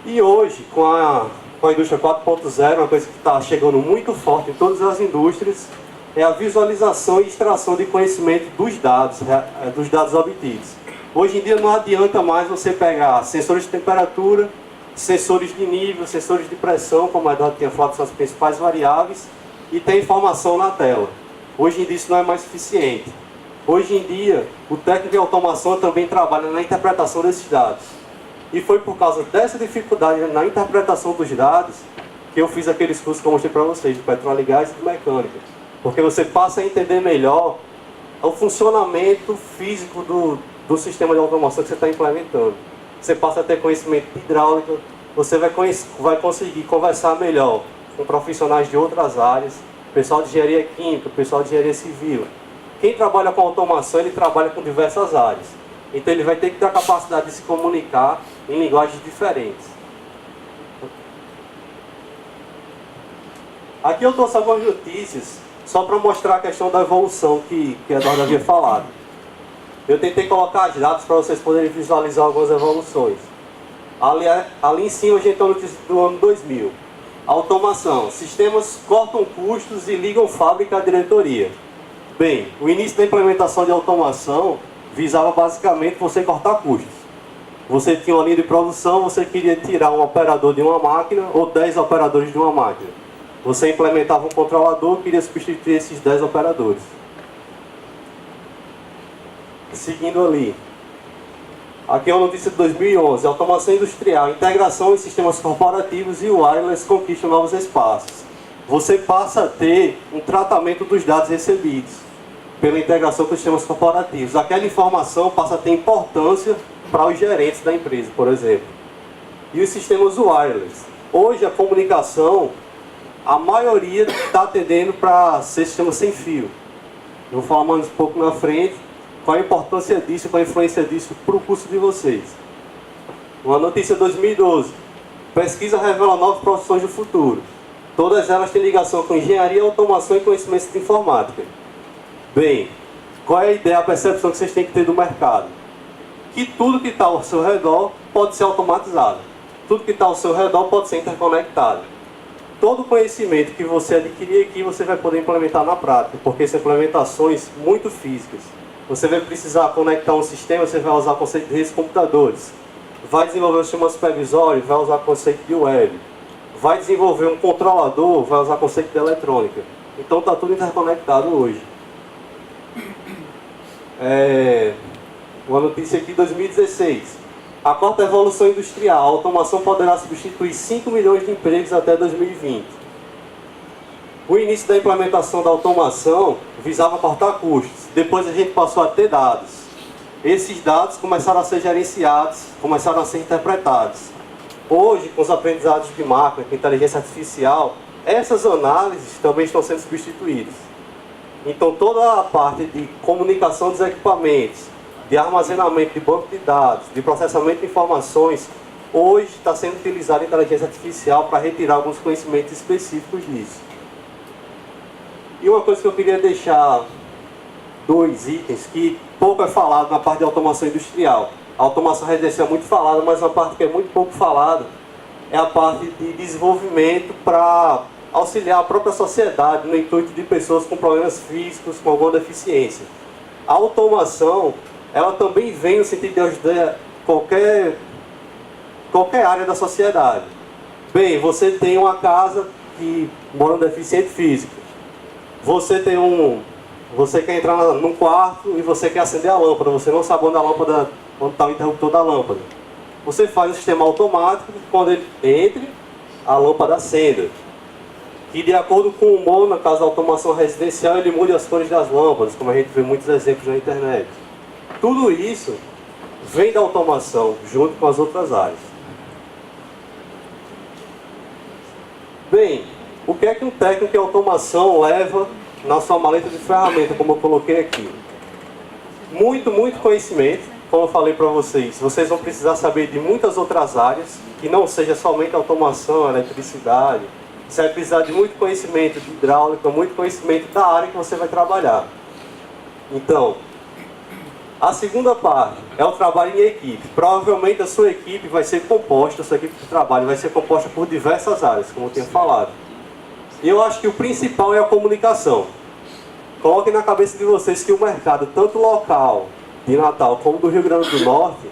E hoje, com a indústria 4.0, uma coisa que está chegando muito forte em todas as indústrias, é a visualização e extração de conhecimento dos dados obtidos. Hoje em dia não adianta mais você pegar sensores de temperatura, sensores de nível, sensores de pressão, como a Eduardo tinha falado, são as principais variáveis, e ter informação na tela. Hoje em dia isso não é mais suficiente. Hoje em dia, o técnico de automação também trabalha na interpretação desses dados. E foi por causa dessa dificuldade na interpretação dos dados que eu fiz aqueles cursos que eu mostrei para vocês, de petróleo e gás e de mecânica. Porque você passa a entender melhor o funcionamento físico do sistema de automação que você está implementando. Você passa a ter conhecimento de hidráulica, você vai conseguir conversar melhor com profissionais de outras áreas, pessoal de engenharia química, pessoal de engenharia civil. Quem trabalha com automação, ele trabalha com diversas áreas. Então ele vai ter que ter a capacidade de se comunicar em linguagens diferentes. Aqui eu trouxe algumas notícias, só para mostrar a questão da evolução que a Eduardo havia falado. Eu tentei colocar as datas para vocês poderem visualizar algumas evoluções. Ali em cima a gente tem a notícia do ano 2000. Automação. Sistemas cortam custos e ligam fábrica à diretoria. Bem, o início da implementação de automação visava basicamente você cortar custos. Você tinha uma linha de produção, você queria tirar um operador de uma máquina ou 10 operadores de uma máquina. Você implementava um controlador, queria substituir esses 10 operadores. Seguindo ali. Aqui é uma notícia de 2011. Automação industrial, integração em sistemas corporativos e wireless conquistam novos espaços. Você passa a ter um tratamento dos dados recebidos pela integração com os sistemas corporativos. Aquela informação passa a ter importância para os gerentes da empresa, por exemplo. E os sistemas wireless. Hoje a comunicação, a maioria está atendendo para ser sistema sem fio. Eu vou falar mais um pouco na frente qual a importância disso, qual a influência disso para o curso de vocês. Uma notícia de 2012. Pesquisa revela 9 profissões do futuro. Todas elas têm ligação com engenharia, automação e conhecimentos de informática. Bem, qual é a ideia, a percepção que vocês têm que ter do mercado? Que tudo que está ao seu redor pode ser automatizado. Tudo que está ao seu redor pode ser interconectado. Todo conhecimento que você adquirir aqui, você vai poder implementar na prática, porque são implementações muito físicas. Você vai precisar conectar um sistema, você vai usar o conceito de redes de computadores. Vai desenvolver um sistema supervisório, vai usar o conceito de web. Vai desenvolver um controlador, vai usar o conceito de eletrônica. Então está tudo interconectado hoje. Uma notícia aqui de 2016. A quarta evolução industrial. A automação poderá substituir 5 milhões de empregos até 2020. O início da implementação da automação visava cortar custos. Depois a gente passou a ter dados. Esses dados começaram a ser gerenciados, começaram a ser interpretados. Hoje, com os aprendizados de máquina, com inteligência artificial, essas análises também estão sendo substituídas. Então toda a parte de comunicação dos equipamentos, de armazenamento de banco de dados, de processamento de informações, hoje está sendo utilizada a inteligência artificial para retirar alguns conhecimentos específicos disso. E uma coisa que eu queria deixar, 2 itens, que pouco é falado na parte de automação industrial. A automação residencial é muito falada, mas uma parte que é muito pouco falada é a parte de desenvolvimento para auxiliar a própria sociedade no intuito de pessoas com problemas físicos, com alguma deficiência. A automação, ela também vem no sentido de ajudar qualquer área da sociedade. Bem, você tem uma casa que mora um deficiente físico. Você quer entrar num quarto e você quer acender a lâmpada. Você não sabe onde está o interruptor da lâmpada. Você faz um sistema automático que quando ele entre, a lâmpada acenda. E de acordo com o humor, no caso da automação residencial, ele muda as cores das lâmpadas, como a gente vê muitos exemplos na internet. Tudo isso vem da automação, junto com as outras áreas. Bem, o que é que um técnico em automação leva na sua maleta de ferramenta, como eu coloquei aqui? Muito conhecimento, como eu falei para vocês. Vocês vão precisar saber de muitas outras áreas, que não seja somente automação, eletricidade. Você vai precisar de muito conhecimento de hidráulica, muito conhecimento da área que você vai trabalhar. Então, a segunda parte é o trabalho em equipe. Provavelmente a sua equipe vai ser composta, a sua equipe de trabalho vai ser composta por diversas áreas, como eu tinha falado. E eu acho que o principal é a comunicação. Coloquem na cabeça de vocês que o mercado, tanto local de Natal como do Rio Grande do Norte,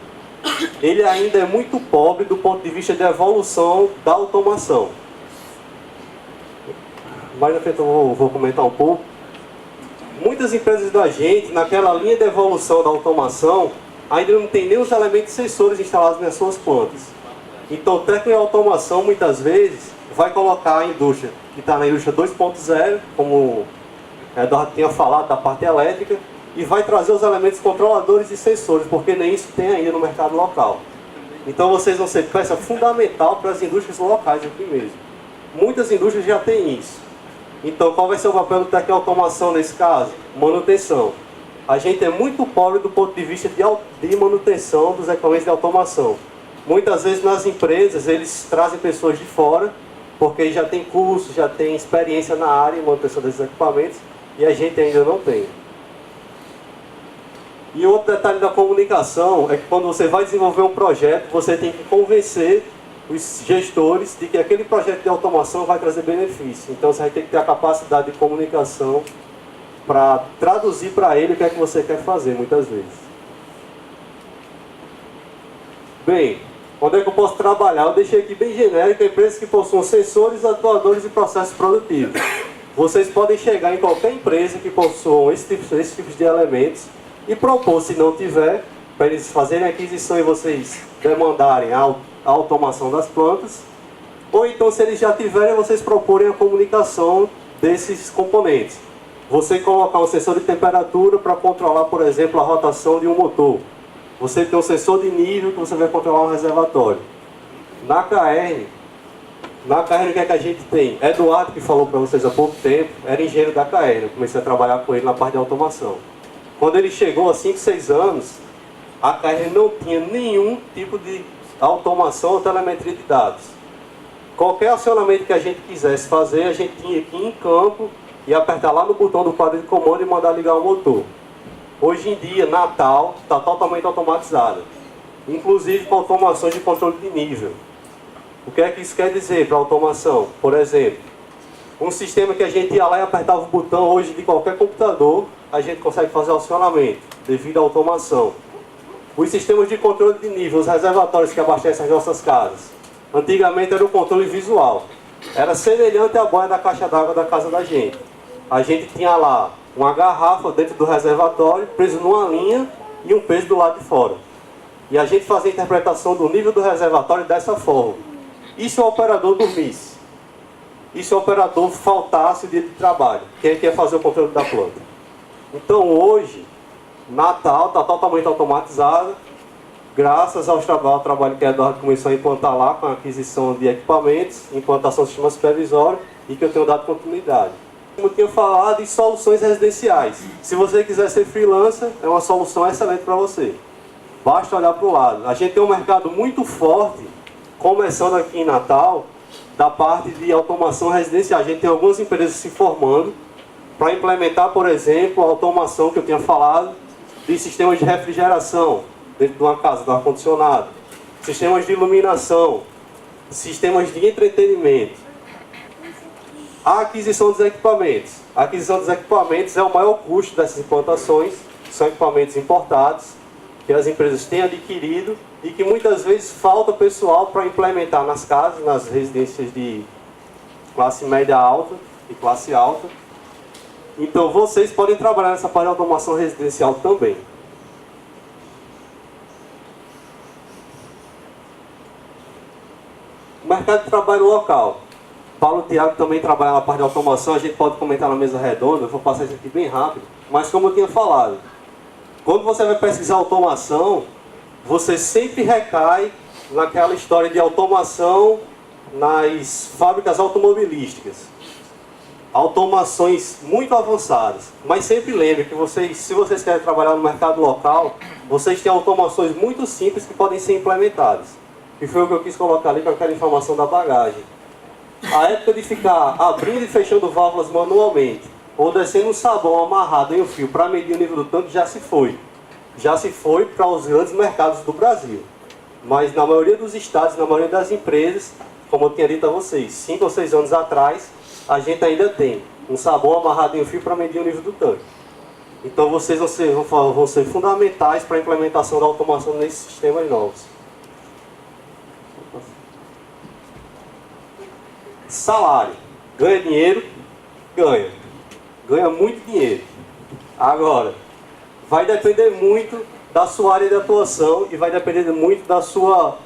ele ainda é muito pobre do ponto de vista de evolução da automação. Mais na frente eu vou comentar um pouco. Muitas empresas da gente, naquela linha de evolução da automação, ainda não tem nem os elementos sensores instalados nas suas plantas. Então o técnico de automação, muitas vezes, vai colocar a indústria, que está na indústria 2.0, como o Eduardo tinha falado, da parte elétrica, e vai trazer os elementos controladores e sensores, porque nem isso tem ainda no mercado local. Então vocês vão ser peça fundamental para as indústrias locais aqui mesmo. Muitas indústrias já têm isso. Então, qual vai ser o papel do técnico de automação nesse caso? Manutenção. A gente é muito pobre do ponto de vista de manutenção dos equipamentos de automação. Muitas vezes nas empresas, eles trazem pessoas de fora, porque já tem curso, já tem experiência na área em manutenção desses equipamentos, e a gente ainda não tem. E outro detalhe da comunicação é que quando você vai desenvolver um projeto, você tem que convencer os gestores de que aquele projeto de automação vai trazer benefício. Então você vai ter que ter a capacidade de comunicação para traduzir para ele o que é que você quer fazer, muitas vezes. Bem, onde é que eu posso trabalhar? Eu deixei aqui bem genérico, empresas que possuam sensores, atuadores e processos produtivos. Vocês podem chegar em qualquer empresa que possua esses tipos de elementos e propor, se não tiver, para eles fazerem a aquisição e vocês demandarem a automação das plantas, ou então, se eles já tiverem, vocês proporem a comunicação desses componentes. Você colocar um sensor de temperatura para controlar, por exemplo, a rotação de um motor. Você tem um sensor de nível que você vai controlar um reservatório. Na KR, o que é que a gente tem? Eduardo, que falou para vocês há pouco tempo, era engenheiro da KR. Eu comecei a trabalhar com ele na parte de automação. Quando ele chegou a 5, 6 anos, a KR não tinha nenhum tipo de automação ou telemetria de dados. Qualquer acionamento que a gente quisesse fazer, a gente tinha que ir em campo e apertar lá no botão do quadro de comando e mandar ligar o motor. Hoje em dia, Natal está totalmente automatizada, inclusive com automações de controle de nível. O que é que isso quer dizer para automação? Por exemplo, um sistema que a gente ia lá e apertava o botão, hoje de qualquer computador, a gente consegue fazer acionamento, devido à automação. Os sistemas de controle de nível, os reservatórios que abastecem as nossas casas, antigamente era o controle visual. Era semelhante à boia da caixa d'água da casa da gente. A gente tinha lá uma garrafa dentro do reservatório, preso numa linha e um peso do lado de fora. E a gente fazia a interpretação do nível do reservatório dessa forma. E se o operador dormisse? E se o operador faltasse o dia de trabalho? Quem é que ia fazer o controle da planta? Então hoje, Natal está totalmente automatizado, graças ao trabalho que a Eduardo começou a implantar lá, com a aquisição de equipamentos, implantação de sistema supervisório, e que eu tenho dado continuidade. Como eu tinha falado, em soluções residenciais. Se você quiser ser freelancer, é uma solução excelente para você. Basta olhar para o lado. A gente tem um mercado muito forte, começando aqui em Natal, da parte de automação residencial. A gente tem algumas empresas se formando para implementar, por exemplo, a automação que eu tinha falado, de sistemas de refrigeração dentro de uma casa, do ar-condicionado, sistemas de iluminação, sistemas de entretenimento. A aquisição dos equipamentos. A aquisição dos equipamentos é o maior custo dessas implantações. São equipamentos importados, que as empresas têm adquirido e que muitas vezes falta pessoal para implementar nas casas, nas residências de classe média alta e classe alta. Então vocês podem trabalhar nessa parte de automação residencial também. Mercado de trabalho local. Paulo e Thiago também trabalham na parte de automação, a gente pode comentar na mesa redonda, eu vou passar isso aqui bem rápido. Mas como eu tinha falado, quando você vai pesquisar automação, você sempre recai naquela história de automação nas fábricas automobilísticas. Automações muito avançadas. Mas sempre lembre que vocês, se vocês querem trabalhar no mercado local, vocês têm automações muito simples que podem ser implementadas. E foi o que eu quis colocar ali com aquela informação da bagagem. A época de ficar abrindo e fechando válvulas manualmente, ou descendo um sabão amarrado em um fio para medir o nível do tanque, já se foi. Já se foi para os grandes mercados do Brasil. Mas na maioria dos estados, na maioria das empresas, como eu tinha dito a vocês, 5 ou 6 anos atrás, a gente ainda tem um sabão amarrado em um fio para medir o nível do tanque. Então vocês vão ser fundamentais para a implementação da automação nesses sistemas novos. Salário. Ganha dinheiro? Ganha. Ganha muito dinheiro. Agora, vai depender muito da sua área de atuação e vai depender muito da sua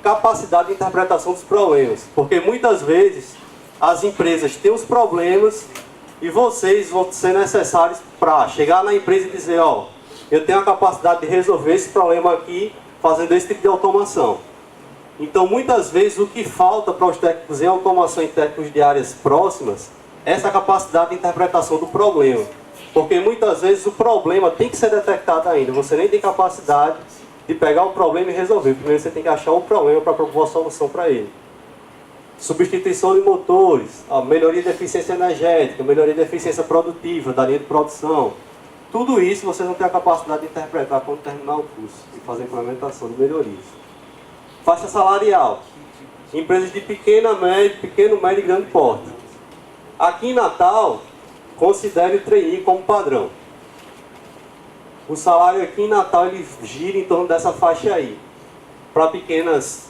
capacidade de interpretação dos problemas. Porque muitas vezes as empresas têm os problemas e vocês vão ser necessários para chegar na empresa e dizer, ó, eu tenho a capacidade de resolver esse problema aqui fazendo esse tipo de automação. Então, muitas vezes, o que falta para os técnicos em automação e técnicos de áreas próximas é essa capacidade de interpretação do problema. Porque muitas vezes o problema tem que ser detectado ainda. Você nem tem capacidade de pegar o problema e resolver. Primeiro você tem que achar o problema para propor a solução para ele. Substituição de motores, a melhoria de eficiência energética, melhoria de eficiência produtiva, da linha de produção. Tudo isso vocês vão ter a capacidade de interpretar quando terminar o curso e fazer a implementação de melhorias. Faixa salarial. Empresas de pequeno, médio e grande porte. Aqui em Natal, considere o trainee como padrão. O salário aqui em Natal ele gira em torno dessa faixa aí. Para pequenas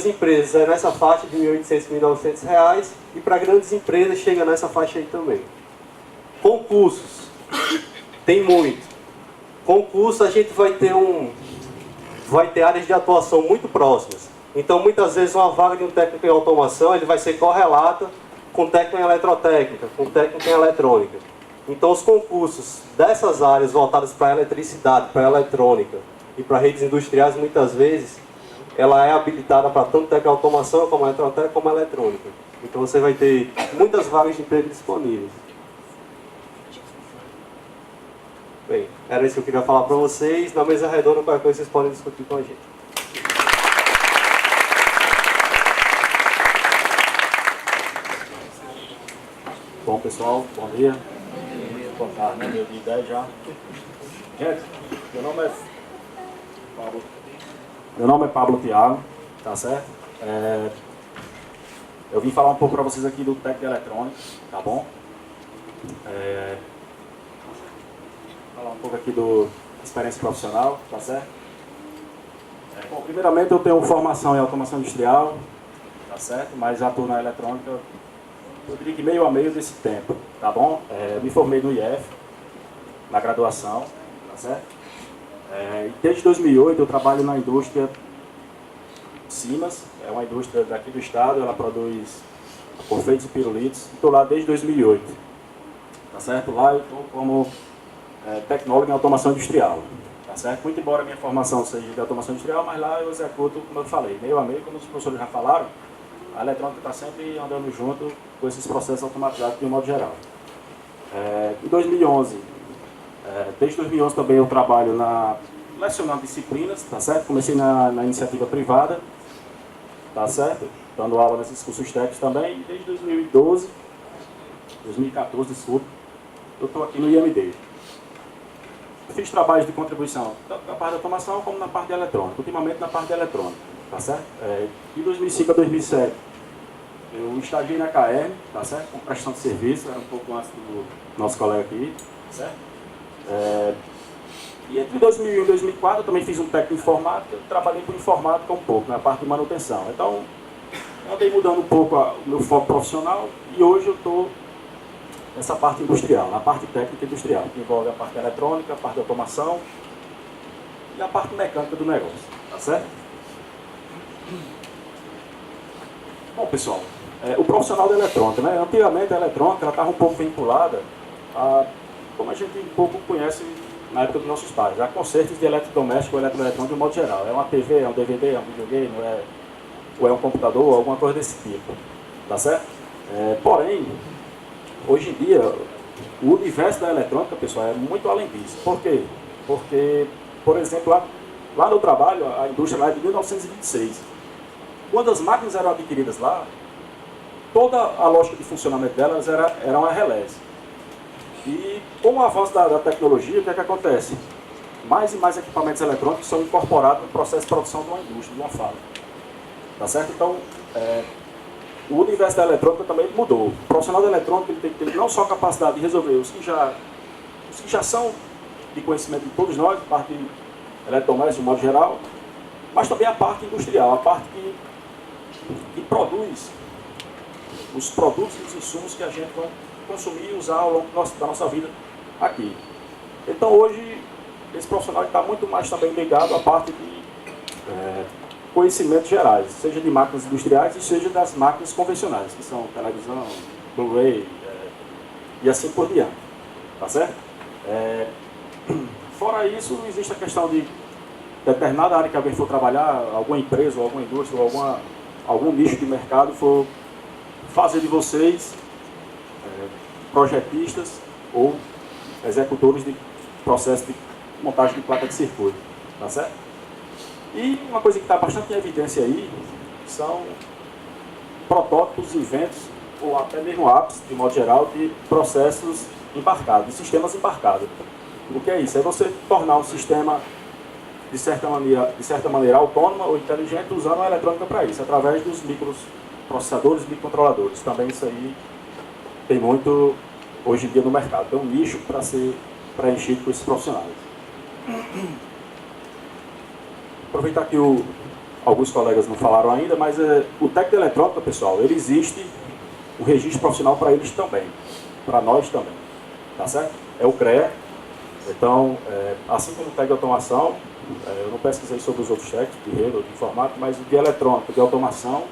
empresas é nessa faixa de R$ 1.800, R$ 1.900 e para grandes empresas chega nessa faixa aí também. Concursos. Tem muito. Concurso a gente vai ter áreas de atuação muito próximas. Então muitas vezes uma vaga de um técnico em automação ele vai ser correlata com técnico em eletrotécnica, com técnico em eletrônica. Então os concursos dessas áreas voltadas para a eletricidade, para a eletrônica e para redes industriais, muitas vezes, ela é habilitada para tanto técnico em automação, como eletrotécnica, como eletrônica. Então você vai ter muitas vagas de emprego disponíveis. Bem, era isso que eu queria falar para vocês. Na mesa redonda, qualquer coisa vocês podem discutir com a gente. Bom pessoal, bom dia. Boa tarde, né? Meu dia 10 já. Gente, meu nome é Pablo Thiago, tá certo? Eu vim falar um pouco para vocês aqui do técnico de eletrônica, tá bom? Falar um pouco aqui da experiência profissional, tá certo? Bom, primeiramente eu tenho formação em automação industrial, tá certo? Mas atuo na eletrônica, eu diria que meio a meio desse tempo, tá bom? Me formei no IF, na graduação, tá certo? E desde 2008 eu trabalho na indústria Simas, é uma indústria daqui do estado, ela produz confeitos e pirulitos. Estou lá desde 2008, tá certo? Lá eu estou como tecnólogo em automação industrial, tá certo? Muito embora a minha formação seja de automação industrial, mas lá eu executo, como eu falei, meio a meio, como os professores já falaram, a eletrônica está sempre andando junto com esses processos automatizados de um modo geral. Em 2011, desde 2011 também eu trabalho lecionando disciplinas, tá certo? Comecei na iniciativa privada, tá certo? Dando aula nesses cursos técnicos também, e desde 2014, desculpa, eu estou aqui no IMD. Fiz trabalhos de contribuição, tanto na parte de automação como na parte de eletrônica, ultimamente na parte de eletrônica, tá certo? De 2005 a 2007, eu estagiei na KM, tá certo? Com prestação de serviço, era um pouco antes do nosso colega aqui, tá certo? E entre 2001 e 2004 eu também fiz um técnico de informática, trabalhei com informática um pouco, na parte de manutenção. Então, eu andei mudando um pouco o meu foco profissional e hoje eu estou nessa parte industrial, na parte técnica industrial, que envolve a parte eletrônica, a parte de automação e a parte mecânica do negócio, tá certo? Bom, pessoal, o profissional da eletrônica, né? Antigamente a eletrônica estava um pouco vinculada a, como a gente um pouco conhece na época dos nossos pais, a concertos de eletrodoméstico ou eletroeletrônico de um modo geral. É uma TV, é um DVD, é um videogame, ou é um computador, ou alguma coisa desse tipo, tá certo? Porém, hoje em dia, o universo da eletrônica, pessoal, é muito além disso. Por quê? Porque, por exemplo, lá no trabalho, a indústria lá é de 1926. Quando as máquinas eram adquiridas lá, toda a lógica de funcionamento delas eram a relés. E com o avanço da tecnologia, o que é que acontece? Mais e mais equipamentos eletrônicos são incorporados no processo de produção de uma indústria, de uma fábrica. Tá certo? Então, o universo da eletrônica também mudou. O profissional da eletrônica ele tem que ter não só a capacidade de resolver os que já são de conhecimento de todos nós, a parte eletrodoméstico de modo geral, mas também a parte industrial, a parte que produz os produtos e os insumos que a gente vai consumir e usar ao longo da nossa vida aqui. Então hoje, esse profissional está muito mais também ligado à parte de conhecimentos gerais, seja de máquinas industriais e seja das máquinas convencionais, que são televisão, Blu-ray e assim por diante. Tá certo? Fora isso, existe a questão de determinada área que alguém for trabalhar, alguma empresa, ou alguma indústria, ou algum nicho de mercado for fazer de vocês projetistas ou executores de processo de montagem de placa de circuito, tá certo? E uma coisa que está bastante em evidência aí são protótipos, inventos ou até mesmo apps, de modo geral, de processos embarcados, de sistemas embarcados. O que é isso? É você tornar um sistema de certa maneira autônoma ou inteligente, usando a eletrônica para isso, através dos microprocessadores e microcontroladores. Também isso aí tem muito hoje em dia no mercado. Tem um nicho para ser preenchido por esses profissionais. Aproveitar que alguns colegas não falaram ainda, mas o técnico de eletrônica, pessoal, ele existe o registro profissional para eles também, para nós também, tá certo? É o CREA. Então, assim como o técnico de automação, eu não pesquisei sobre os outros técnicos de rede ou de informática, mas o de eletrônica e de automação,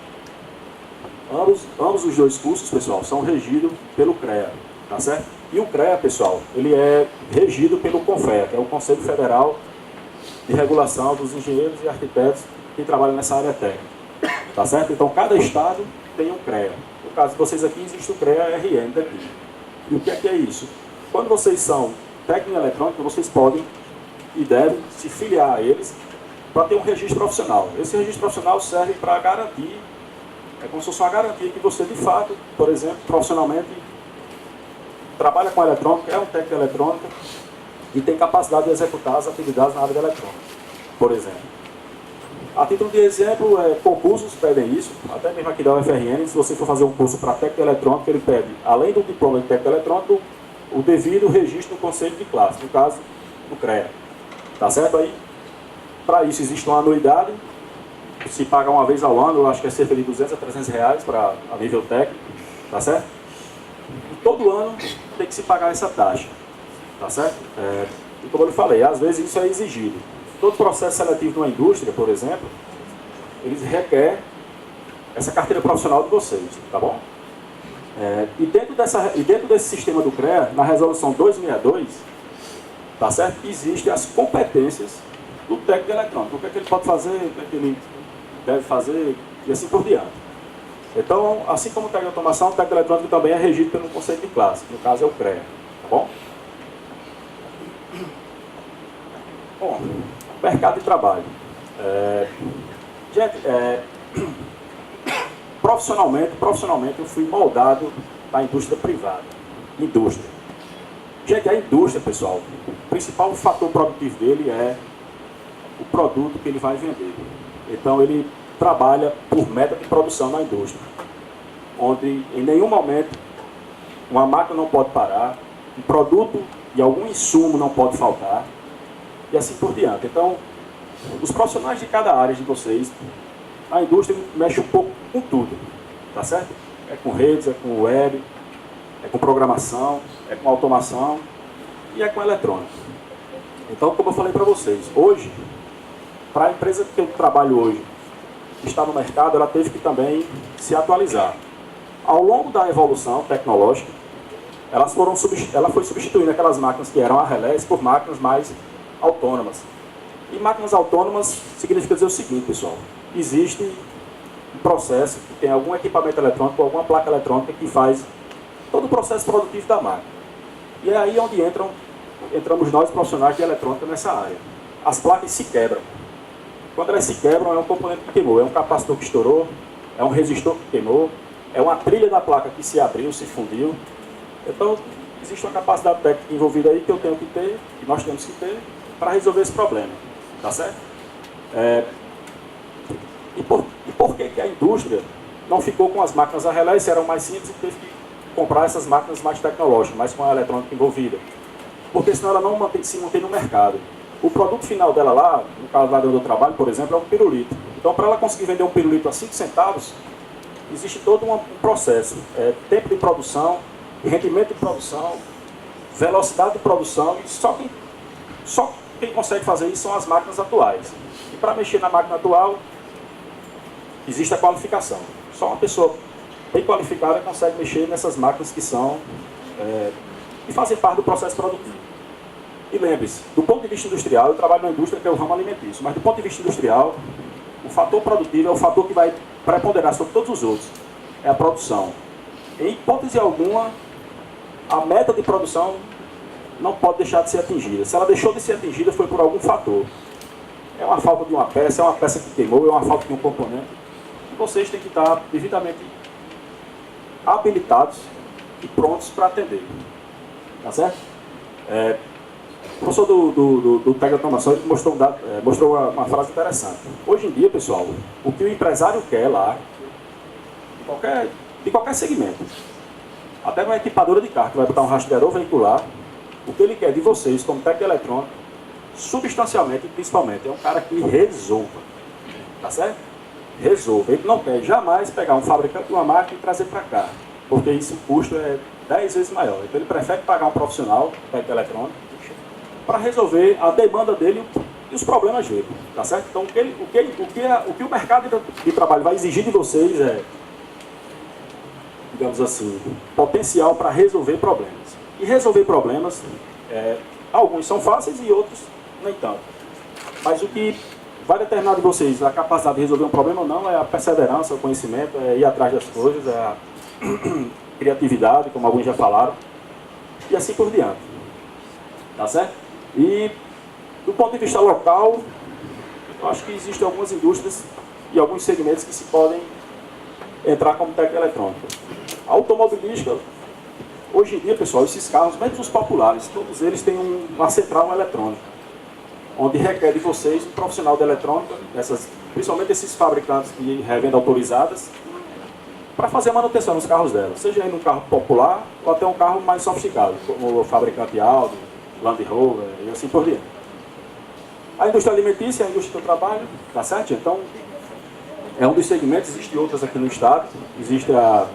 ambos os dois cursos, pessoal, são regidos pelo CREA, tá certo? E o CREA, pessoal, ele é regido pelo CONFEA, que é o Conselho Federal de Regulação dos Engenheiros e Arquitetos que trabalham nessa área técnica, tá certo? Então, cada estado tem um CREA. No caso de vocês aqui, existe o CREA-RN daqui. E o que é isso? Quando vocês são técnico em eletrônica, vocês podem e devem se filiar a eles para ter um registro profissional. Esse registro profissional serve para garantir, é como se fosse uma garantia que você, de fato, por exemplo, profissionalmente, trabalha com eletrônica, é um técnico de eletrônica e tem capacidade de executar as atividades na área de eletrônica, por exemplo. A título de exemplo, concursos pedem isso, até mesmo aqui da UFRN, se você for fazer um curso para técnico de eletrônica, ele pede, além do diploma de técnico de eletrônica, o devido registro no conselho de classe, no caso do CREA. Tá certo aí? Para isso existe uma anuidade, se paga uma vez ao ano, eu acho que é cerca de 200 a 300 reais a nível técnico, tá certo? E todo ano tem que se pagar essa taxa, tá certo? E como eu falei, às vezes isso é exigido. Todo processo seletivo numa indústria, por exemplo, eles requer essa carteira profissional de vocês, tá bom? E dentro desse sistema do CREA, na resolução 262, tá certo? Existem as competências do técnico de eletrônica. O que é que ele pode fazer, o que é que ele deve fazer e assim por diante. Então, assim como o técnico de automação, o técnico de eletrônica também é regido pelo conceito de classe, que no caso é o CREA, tá bom? Bom, mercado de trabalho. Gente, profissionalmente eu fui moldado na indústria privada. Gente, a indústria, pessoal, o principal fator produtivo dele é o produto que ele vai vender. Então ele trabalha por meta de produção na indústria, onde em nenhum momento uma máquina não pode parar, um produto e algum insumo não pode faltar, e assim por diante. Então, os profissionais de cada área de vocês, a indústria mexe um pouco com tudo, tá certo? É com redes, é com web, é com programação, é com automação e é com eletrônica. Então, como eu falei para vocês, hoje, para a empresa que eu trabalho hoje, que está no mercado, ela teve que também se atualizar. Ao longo da evolução tecnológica, ela foi substituindo aquelas máquinas que eram a relés por máquinas mais autônomas. E máquinas autônomas significa dizer o seguinte, pessoal. Existe um processo que tem algum equipamento eletrônico, alguma placa eletrônica que faz todo o processo produtivo da máquina. E é aí onde entramos nós, profissionais de eletrônica, nessa área. As placas se quebram. Quando elas se quebram, é um componente que queimou, é um capacitor que estourou, é um resistor que queimou, é uma trilha da placa que se abriu, se fundiu. Então, existe uma capacidade técnica envolvida aí que eu tenho que ter, que nós temos que ter, para resolver esse problema. Tá certo? E por que a indústria não ficou com as máquinas a relé, se eram mais simples, e teve que comprar essas máquinas mais tecnológicas, mais com a eletrônica envolvida? Porque senão ela não se mantém no mercado. O produto final dela lá, no caso lá onde eu trabalho, por exemplo, é um pirulito. Então, para ela conseguir vender um pirulito a 5 centavos, existe todo um processo. Tempo de produção, rendimento de produção, velocidade de produção, e só quem consegue fazer isso são as máquinas atuais. E para mexer na máquina atual, existe a qualificação. Só uma pessoa bem qualificada consegue mexer nessas máquinas que são e fazem parte do processo produtivo. E lembre-se, do ponto de vista industrial, eu trabalho na indústria que é o ramo alimentício, mas do ponto de vista industrial, o fator produtivo é o fator que vai preponderar sobre todos os outros. É a produção. Em hipótese alguma, a meta de produção não pode deixar de ser atingida. Se ela deixou de ser atingida, foi por algum fator. É uma falta de uma peça, é uma peça que queimou, é uma falta de um componente. E vocês têm que estar devidamente habilitados e prontos para atender. Tá certo? O professor do técnico de automação ele mostrou uma frase interessante. Hoje em dia, pessoal, o que o empresário quer lá, de qualquer segmento, até uma equipadora de carro que vai botar um rastreador veicular, o que ele quer de vocês, como técnico eletrônico, substancialmente e principalmente, é um cara que resolva. Tá certo? Resolva. Ele não quer jamais pegar um fabricante de uma máquina e trazer para cá, porque isso o custo é 10 vezes maior. Então ele prefere pagar um profissional, técnico eletrônico, para resolver a demanda dele e os problemas dele. Tá certo? Então o que o mercado de trabalho vai exigir de vocês é, digamos assim, potencial para resolver problemas. E resolver problemas, alguns são fáceis e outros nem tanto. Mas o que vai determinar de vocês a capacidade de resolver um problema ou não é a perseverança, o conhecimento, é ir atrás das coisas, é a criatividade, como alguns já falaram, e assim por diante. Tá certo? E do ponto de vista local, eu acho que existem algumas indústrias e alguns segmentos que se podem entrar como técnico eletrônico. A automobilística, hoje em dia, pessoal, esses carros, mesmo os populares, todos eles têm uma central eletrônica, onde requer de vocês um profissional de eletrônica, principalmente esses fabricantes de revenda autorizadas, para fazer a manutenção nos carros dela, seja em um carro popular ou até um carro mais sofisticado, como o fabricante Audi, Land Rover e assim por diante. A indústria alimentícia é a indústria que eu trabalho, tá certo? Então, é um dos segmentos, existem outras aqui no estado, existe a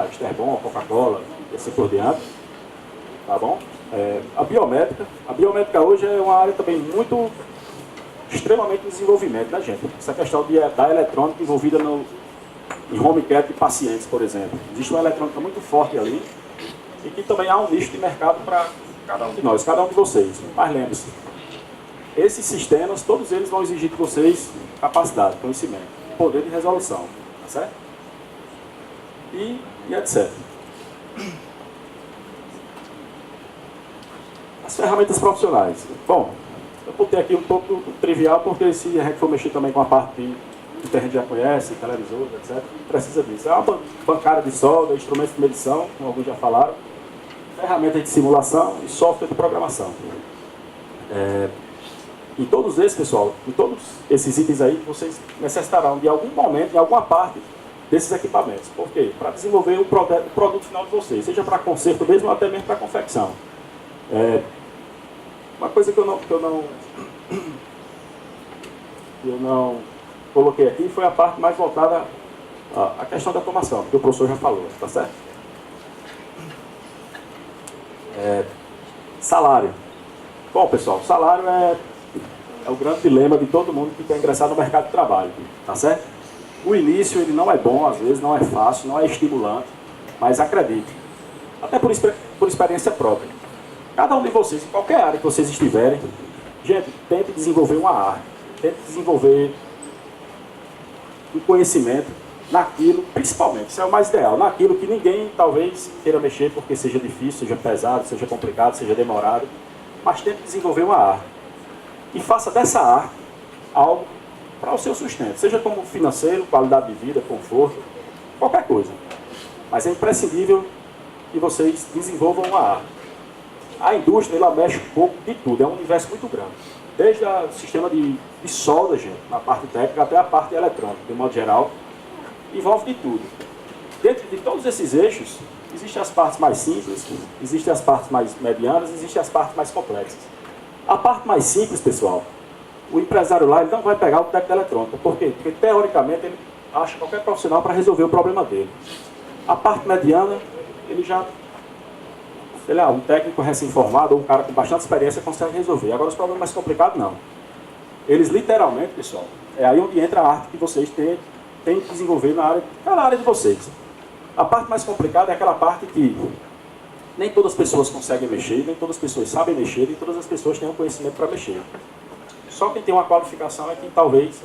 Esterbon, a Coca-Cola e assim por diante, tá bom? A biomédica hoje é uma área também extremamente em desenvolvimento, né, gente? Essa questão da eletrônica envolvida em home care de pacientes, por exemplo. Existe uma eletrônica muito forte ali e que também há um nicho de mercado para cada um de nós, cada um de vocês. Mas lembre-se, esses sistemas, todos eles vão exigir de vocês capacidade, conhecimento, poder de resolução, tá certo? E etc. As ferramentas profissionais. Bom, eu botei aqui um pouco trivial, porque se a gente for mexer também com a parte que a gente já conhece, televisores, etc., precisa disso. É uma bancária de solda, instrumentos de medição, como alguns já falaram, ferramentas de simulação e software de programação. Em todos esses, pessoal, em todos esses itens aí, vocês necessitarão de algum momento, em alguma parte desses equipamentos. Por quê? Para desenvolver o produto final de vocês, seja para conserto mesmo ou até mesmo para confecção. Uma coisa que eu não coloquei aqui foi a parte mais voltada à questão da automação, que o professor já falou, tá certo? Salário. Bom, pessoal, salário é o grande dilema de todo mundo que quer ingressar no mercado de trabalho, tá certo? O início ele não é bom, às vezes não é fácil, não é estimulante, mas acredite, até por experiência própria. Cada um de vocês, em qualquer área que vocês estiverem, gente, tente desenvolver uma arte, tente desenvolver um conhecimento naquilo, principalmente, isso é o mais ideal, naquilo que ninguém talvez queira mexer porque seja difícil, seja pesado, seja complicado, seja demorado, mas tente desenvolver uma arte. E faça dessa arte algo para o seu sustento, seja como financeiro, qualidade de vida, conforto, qualquer coisa. Mas é imprescindível que vocês desenvolvam uma arte. A indústria, ela mexe um pouco de tudo, é um universo muito grande. Desde o sistema de solda, gente, na parte técnica, até a parte eletrônica, de modo geral, envolve de tudo. Dentro de todos esses eixos, existem as partes mais simples, existem as partes mais medianas, existem as partes mais complexas. A parte mais simples, pessoal, o empresário lá ele não vai pegar o técnico de eletrônica. Por quê? Porque, teoricamente, ele acha qualquer profissional para resolver o problema dele. A parte mediana, ele já... sei lá, um técnico recém-formado ou um cara com bastante experiência consegue resolver. Agora, os problemas mais complicados, não. Eles, literalmente, pessoal, é aí onde entra a arte que vocês têm que desenvolver na área de vocês. A parte mais complicada é aquela parte que nem todas as pessoas conseguem mexer, nem todas as pessoas sabem mexer, nem todas as pessoas têm o conhecimento para mexer. Só quem tem uma qualificação é quem talvez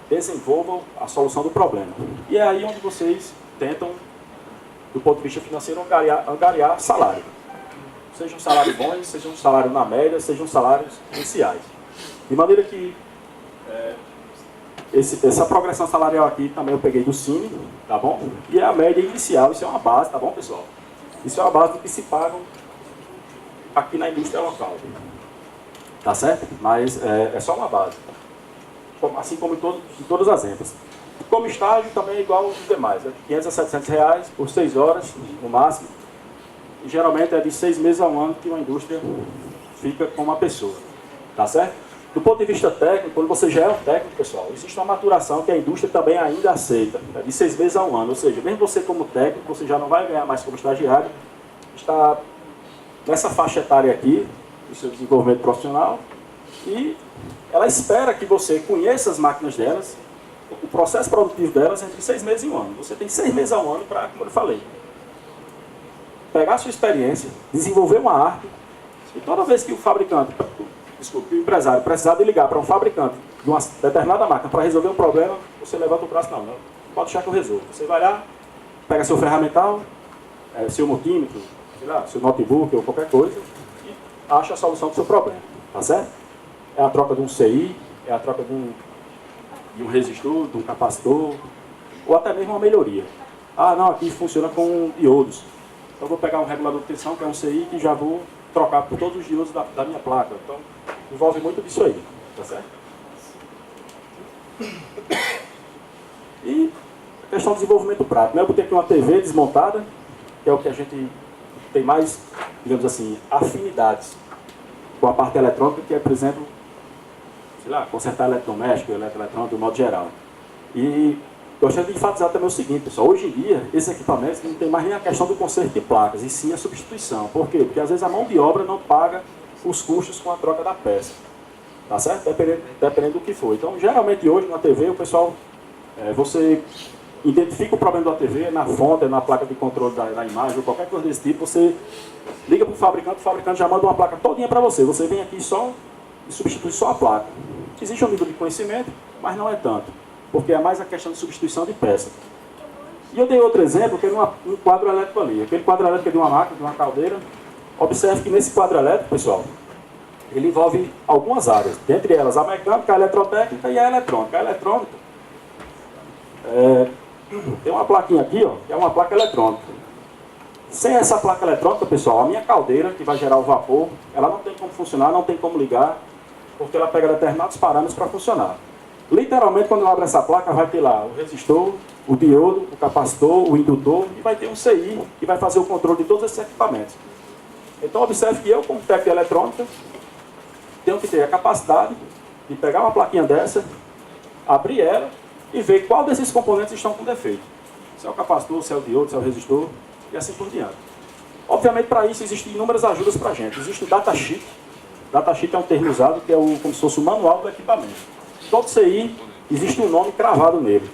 desenvolva a solução do problema. E é aí onde vocês tentam, do ponto de vista financeiro, angariar salário. Seja um salário bom, seja um salário na média, sejam salários iniciais. De maneira que essa progressão salarial aqui também eu peguei do Cine, tá bom? E é a média inicial, isso é uma base, tá bom, pessoal? Isso é uma base do que se pagam aqui na indústria local. Tá certo? Mas é só uma base. Assim como em todas as ênfases. Como estágio também é igual aos demais. É de 500 a 700 reais por 6 horas no máximo. E geralmente é de 6 meses a um ano que uma indústria fica com uma pessoa. Tá certo? Do ponto de vista técnico, quando você já é um técnico, pessoal, existe uma maturação que a indústria também ainda aceita. É de 6 meses a um ano. Ou seja, mesmo você como técnico, você já não vai ganhar mais como estagiário. Está nessa faixa etária aqui, do seu desenvolvimento profissional. E ela espera que você conheça as máquinas delas, o processo produtivo delas entre 6 meses e um ano. Você tem 6 meses a um ano para, como eu falei, pegar a sua experiência, desenvolver uma arte, e toda vez que o fabricante, o empresário precisar de ligar para um fabricante de uma determinada máquina para resolver um problema, você levanta o braço, não pode deixar que eu resolvo. Você vai lá, pega seu ferramental, seu multímetro, sei lá, seu notebook ou qualquer coisa, e acha a solução do seu problema, tá certo? É a troca de um CI, é a troca de um resistor, de um capacitor, ou até mesmo uma melhoria. Ah, não, aqui funciona com diodos. Então eu vou pegar um regulador de tensão, que é um CI, que já vou trocar por todos os diodos da minha placa. Então, envolve muito disso aí, tá certo? E a questão do desenvolvimento prático. Eu botei aqui uma TV desmontada, que é o que a gente tem mais, digamos assim, afinidades com a parte eletrônica, que é, por exemplo, sei lá, consertar eletrodoméstico, eletroeletrônico, de modo geral. E gostaria de enfatizar também o seguinte, pessoal, hoje em dia, esses equipamentos não tem mais nem a questão do conserto de placas, e sim a substituição. Por quê? Porque às vezes a mão de obra não paga os custos com a troca da peça. Tá certo? Dependendo do que for. Então, geralmente hoje na TV, o pessoal, você identifica o problema da TV na fonte, na placa de controle da imagem, ou qualquer coisa desse tipo, você liga para o fabricante já manda uma placa todinha para você. Você vem aqui só e substitui só a placa. Existe um nível de conhecimento, mas não é tanto, porque é mais a questão de substituição de peça. E eu dei outro exemplo, que é um quadro elétrico ali. Aquele quadro elétrico é de uma máquina, de uma caldeira. Observe que nesse quadro elétrico, pessoal, ele envolve algumas áreas, dentre elas a mecânica, a eletrotécnica e a eletrônica. A eletrônica, tem uma plaquinha aqui, ó, que é uma placa eletrônica. Sem essa placa eletrônica, pessoal, a minha caldeira, que vai gerar o vapor, ela não tem como funcionar, não tem como ligar, porque ela pega determinados parâmetros para funcionar. Literalmente, quando eu abro essa placa, vai ter lá o resistor, o diodo, o capacitor, o indutor, e vai ter um CI, que vai fazer o controle de todos esses equipamentos. Então, observe que eu, como técnico de eletrônica, tenho que ter a capacidade de pegar uma plaquinha dessa, abrir ela e ver qual desses componentes estão com defeito. Se é o capacitor, se é o diodo, se é o resistor, e assim por diante. Obviamente, para isso, existem inúmeras ajudas para a gente. Existe o datasheet. Datasheet é um termo usado que é como se fosse o manual do equipamento. Todo CI, existe um nome cravado nele.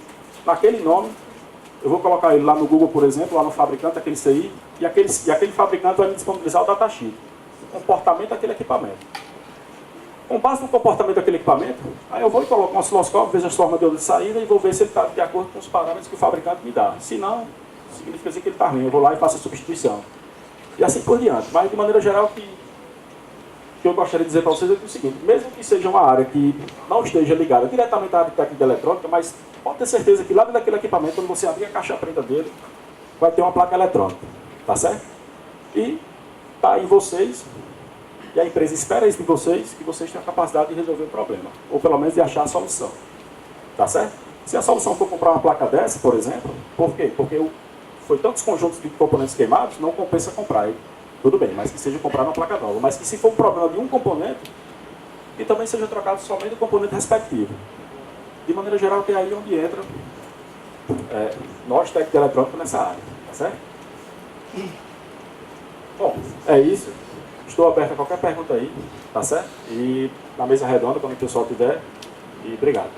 Naquele nome, eu vou colocar ele lá no Google, por exemplo, lá no fabricante daquele CI, e aquele fabricante vai me disponibilizar o datasheet, o comportamento daquele equipamento. Com base no comportamento daquele equipamento, aí eu vou e coloco um osciloscópio, vejo as formas de saída e vou ver se ele está de acordo com os parâmetros que o fabricante me dá. Se não, significa que ele está ruim. Eu vou lá e faço a substituição. E assim por diante. Mas de maneira geral, o que eu gostaria de dizer para vocês é o seguinte: mesmo que seja uma área que não esteja ligada diretamente à área de técnica de eletrônica, mas pode ter certeza que lá dentro daquele equipamento, quando você abrir a caixa preta dele, vai ter uma placa eletrônica. Tá certo? E está em vocês, e a empresa espera isso de vocês, que vocês tenham a capacidade de resolver o problema. Ou pelo menos de achar a solução. Tá certo? Se a solução for comprar uma placa dessa, por exemplo, por quê? Porque foi tantos conjuntos de componentes queimados, não compensa comprar. Tudo bem, mas que seja comprar uma placa nova. Mas que se for um problema de um componente, que também seja trocado somente o componente respectivo. De maneira geral, que é aí onde entra nós, técnicos de eletrônica, nessa área. Tá certo? Bom, é isso. Estou aberto a qualquer pergunta aí, tá certo? E na mesa redonda, quando o pessoal tiver. E obrigado.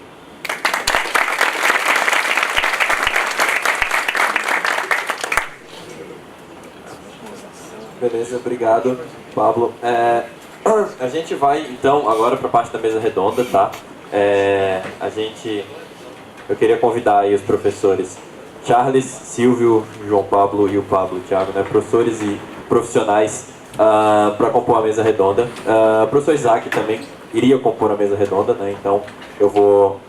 Beleza, obrigado, Pablo. A gente vai, então, agora para a parte da mesa redonda, tá? Eu queria convidar aí os professores Charles, Silvio, João Pablo e o Pablo, Thiago, né? Professores e profissionais para compor a mesa redonda. O professor Isaac também iria compor a mesa redonda, né? Então eu vou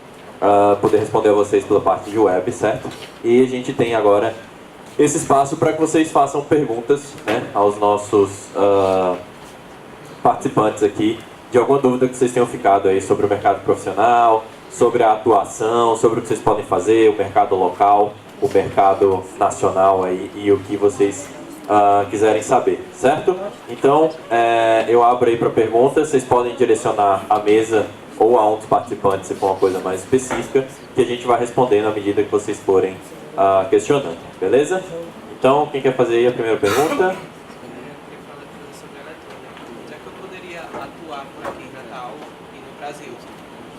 poder responder a vocês pela parte de web, certo? E a gente tem agora esse espaço para que vocês façam perguntas, né, aos nossos participantes aqui de alguma dúvida que vocês tenham ficado aí sobre o mercado profissional, sobre a atuação, sobre o que vocês podem fazer, o mercado local, o mercado nacional aí e o que vocês quiserem saber, certo? Então, eu abro aí para perguntas, vocês podem direcionar a mesa ou a um dos participantes se for uma coisa mais específica, que a gente vai respondendo à medida que vocês forem questionando, beleza? Então, quem quer fazer aí a primeira pergunta?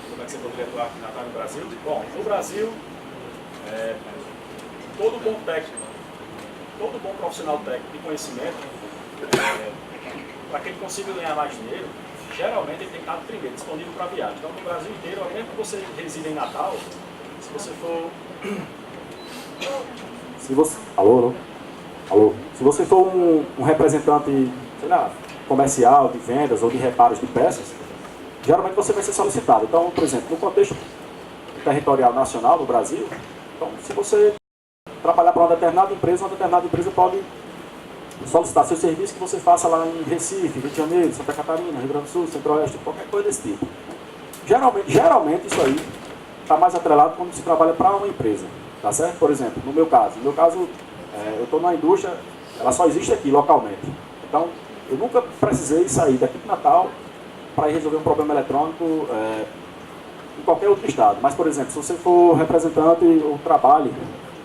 Como é que você poderia atuar aqui no Brasil? Bom, no Brasil, todo bom técnico, todo bom profissional técnico de conhecimento, para que ele consiga ganhar mais dinheiro, geralmente ele tem que estar primeiro disponível para viagem. Então, no Brasil inteiro, mesmo que você resida em Natal, se você for... Alô? Se você for um representante, sei lá, comercial, de vendas ou de reparos de peças, geralmente você vai ser solicitado. Então, por exemplo, no contexto territorial nacional do Brasil, então, se você trabalhar para uma determinada empresa pode solicitar seu serviço que você faça lá em Recife, Rio de Janeiro, Santa Catarina, Rio Grande do Sul, Centro-Oeste, qualquer coisa desse tipo. Geralmente isso aí está mais atrelado quando se trabalha para uma empresa, tá certo? Por exemplo, no meu caso, eu estou numa indústria, ela só existe aqui localmente. Então, eu nunca precisei sair daqui de Natal para ir resolver um problema eletrônico em qualquer outro estado. Mas, por exemplo, se você for representante ou trabalhe,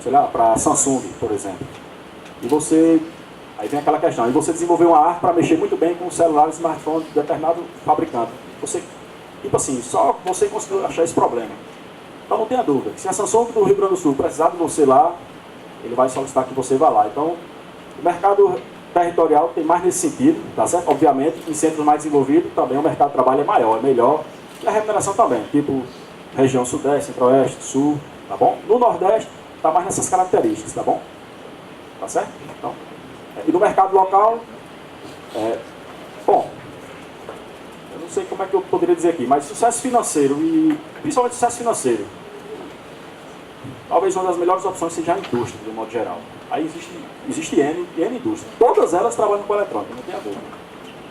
sei lá, para Samsung, por exemplo, e você, aí vem aquela questão, e você desenvolveu uma arte para mexer muito bem com o celular e smartphone de determinado fabricante. Você, tipo assim, só você conseguiu achar esse problema. Então não tenha dúvida, que se a Samsung do Rio Grande do Sul precisar de você lá, ele vai solicitar que você vá lá. Então, o mercado territorial tem mais nesse sentido, tá certo? Obviamente, em centros mais desenvolvidos também o mercado de trabalho é maior, é melhor. E a remuneração também, tipo região sudeste, centro-oeste, sul, tá bom? No nordeste, tá mais nessas características, tá bom? Tá certo? Então, e no mercado local, bom, eu não sei como é que eu poderia dizer aqui, mas sucesso financeiro, e principalmente sucesso financeiro, talvez uma das melhores opções seja a indústria, de um modo geral. Aí existe N indústria. Todas elas trabalham com eletrônica, não tenha dúvida.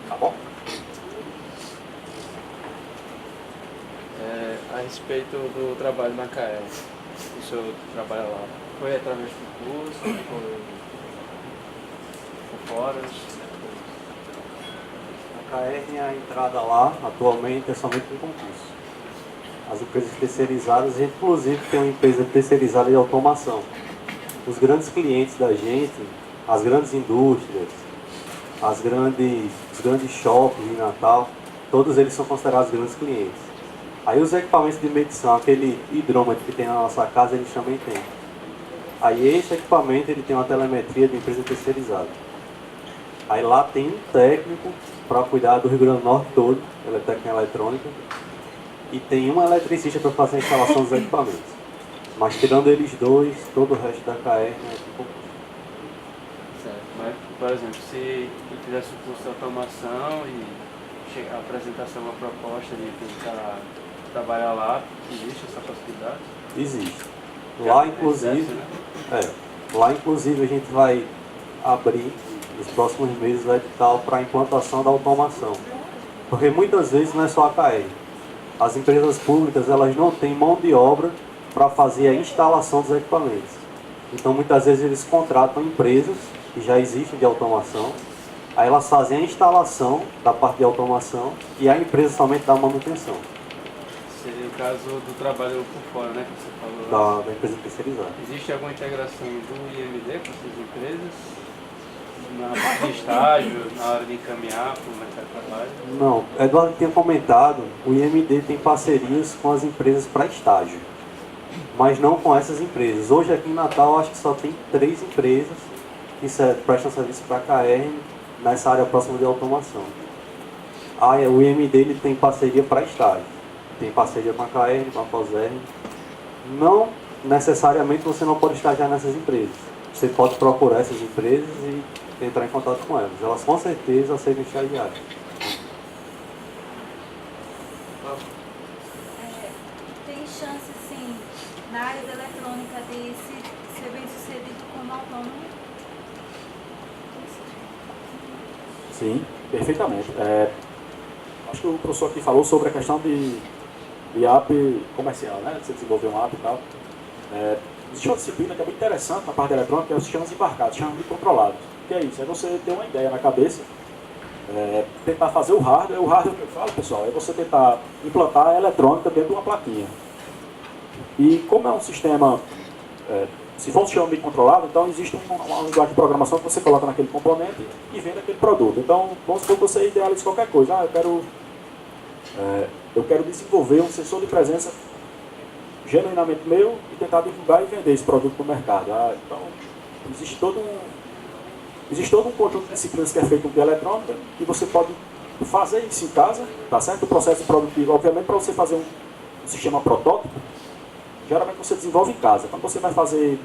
Tá bom? A respeito do trabalho na KR, o senhor trabalha lá, foi através do curso, foi fora? A KR, a entrada lá, atualmente, é somente um concurso. As empresas terceirizadas, a gente inclusive tem uma empresa terceirizada de automação. Os grandes clientes da gente, as grandes indústrias, os grandes shoppings em Natal, todos eles são considerados grandes clientes. Aí os equipamentos de medição, aquele hidrômetro que tem na nossa casa, eles também têm. Aí esse equipamento ele tem uma telemetria de empresa terceirizada. Aí lá tem um técnico para cuidar do Rio Grande do Norte todo, ele é técnico em eletrônica, e tem um eletricista para fazer a instalação dos equipamentos. Mas tirando eles dois, todo o resto da KR é tipo... Certo, mas por exemplo, se ele fizesse o curso de automação e a apresentação, uma proposta de tentar trabalhar lá, existe essa possibilidade? Existe. Lá inclusive a gente vai abrir nos próximos meses o edital para a implantação da automação. Porque muitas vezes não é só a KR. As empresas públicas elas não têm mão de obra para fazer a instalação dos equipamentos. Então muitas vezes eles contratam empresas que já existem de automação, aí elas fazem a instalação da parte de automação e a empresa somente dá a manutenção. Seria o caso do trabalho por fora, né, que você falou? Da empresa terceirizada. Existe alguma integração do IMD com essas empresas? Na parte de estágio, na hora de encaminhar para o mercado de trabalho? Não, Eduardo tinha comentado, o IMD tem parcerias com as empresas para estágio, mas não com essas empresas. Hoje aqui em Natal acho que só tem 3 empresas que prestam serviço para a KR nessa área próxima de automação. O IMD ele tem parceria para estágio, tem parceria com a KR, com a POSER. Não necessariamente você não pode estagiar nessas empresas. Você pode procurar essas empresas e entrar em contato com elas. Elas com certeza aceitam estagiários. Tem chance, sim, na área da eletrônica de ser bem sucedido como autônomo? Sim, perfeitamente. acho que o professor aqui falou sobre a questão de app comercial, né? Você desenvolver um app e tal. Existe uma disciplina que é muito interessante na parte eletrônica, que é os sistemas embarcados, sistemas controlados. O que é isso? É você ter uma ideia na cabeça, tentar fazer o hardware. O hardware que eu falo, pessoal, é você tentar implantar a eletrônica dentro de uma plaquinha. E como é um sistema, se for um sistema bem controlado, então existe uma linguagem de programação que você coloca naquele componente e vende aquele produto. Então, vamos supor que você idealize qualquer coisa. Eu quero desenvolver um sensor de presença genuinamente meu e tentar divulgar e vender esse produto no mercado. Então, existe todo um conjunto de disciplinas que é feito com eletrônica e você pode fazer isso em casa, tá certo? O processo produtivo, obviamente, para você fazer um sistema protótipo, geralmente você desenvolve em casa. Quando você vai fazer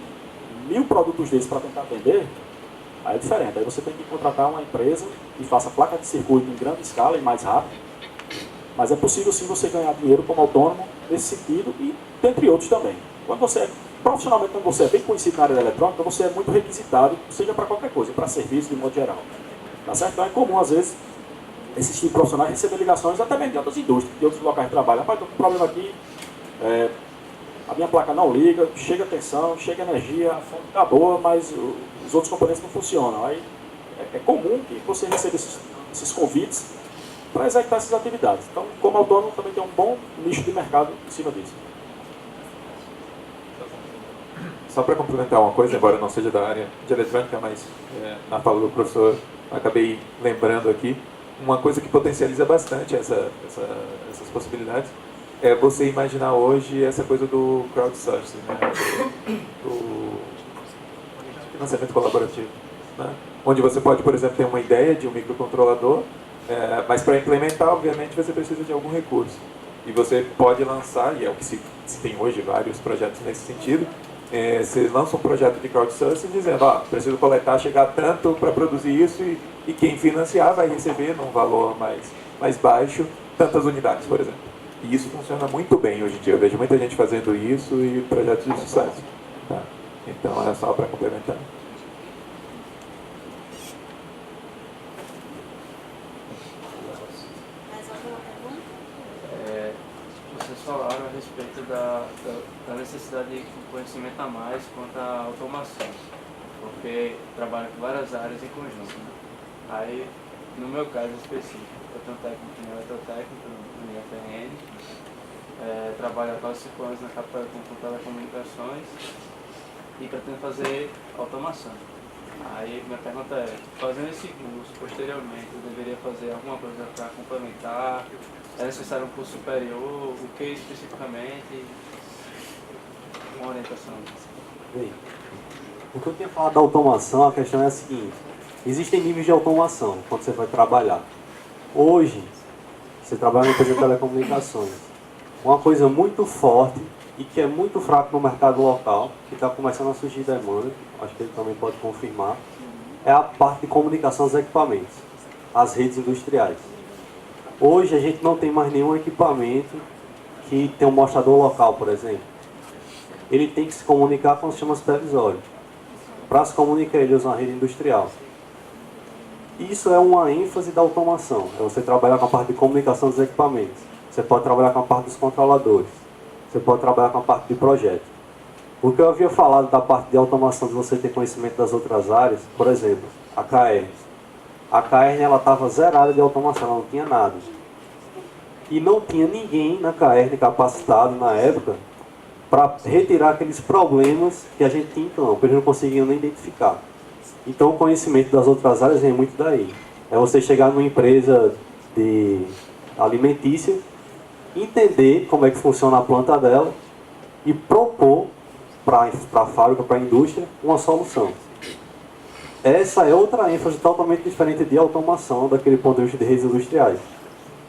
1000 produtos desses para tentar vender, aí é diferente. Aí você tem que contratar uma empresa que faça placa de circuito em grande escala e mais rápido. Mas é possível sim você ganhar dinheiro como autônomo nesse sentido e dentre outros também. Profissionalmente, quando você é bem conhecido na área da eletrônica, você é muito requisitado, seja para qualquer coisa, para serviço de modo geral. Tá certo? Então é comum, às vezes, esses tipos de profissionais receber ligações até mesmo de outras indústrias, de outros locais de trabalho. Rapaz, estou com um problema aqui, a minha placa não liga, chega tensão, chega energia, a fonte está boa, mas os outros componentes não funcionam. Aí é comum que você receba esses convites para executar essas atividades. Então, como autônomo, também tem um bom nicho de mercado em cima disso. Só para complementar uma coisa, embora não seja da área de eletrônica, mas na fala do professor acabei lembrando aqui, uma coisa que potencializa bastante essas possibilidades é você imaginar hoje essa coisa do crowdsourcing, né? do financiamento colaborativo, né? Onde você pode, por exemplo, ter uma ideia de um microcontrolador, mas para implementar, obviamente, você precisa de algum recurso. E você pode lançar, e é o que se tem hoje, vários projetos nesse sentido, você lança um projeto de crowdsourcing dizendo, preciso coletar, chegar tanto para produzir isso e quem financiar vai receber num valor mais baixo tantas unidades, por exemplo. E isso funciona muito bem hoje em dia. Eu vejo muita gente fazendo isso e projetos de sucesso. Tá? Então é só para complementar. Vocês falaram a respeito da necessidade de conhecimento a mais quanto à automação, porque trabalho com várias áreas em conjunto, né? Aí, no meu caso específico, eu tenho técnico em eletrotécnico no IFRN, trabalho há quase 5 anos na Capital com telecomunicações e pretendo fazer automação. Aí minha pergunta é, fazendo esse curso, posteriormente, eu deveria fazer alguma coisa para complementar? É necessário um curso superior? O que especificamente? Uma orientação. Bem, o que eu tinha falado da automação, a questão é a seguinte. Existem níveis de automação quando você vai trabalhar. Hoje, você trabalha na empresa de telecomunicações. Uma coisa muito forte e que é muito fraco no mercado local, que está começando a surgir demanda, acho que ele também pode confirmar, é a parte de comunicação dos equipamentos, as redes industriais. Hoje a gente não tem mais nenhum equipamento que tem um mostrador local, por exemplo. Ele tem que se comunicar com os sistemas supervisórios. Para se comunicar, ele usa uma rede industrial. Isso é uma ênfase da automação. É você trabalhar com a parte de comunicação dos equipamentos. Você pode trabalhar com a parte dos controladores. Você pode trabalhar com a parte de projeto. O que eu havia falado da parte de automação, de você ter conhecimento das outras áreas, por exemplo, a KR. A KR ela estava zerada de automação, ela não tinha nada. E não tinha ninguém na KR capacitado na época para retirar aqueles problemas que a gente tinha em campo, eles não conseguiam nem identificar. Então o conhecimento das outras áreas vem muito daí. É você chegar numa empresa de alimentícia, entender como é que funciona a planta dela e propor para a fábrica, para a indústria, uma solução. Essa é outra ênfase totalmente diferente de automação, daquele ponto de vista de redes industriais.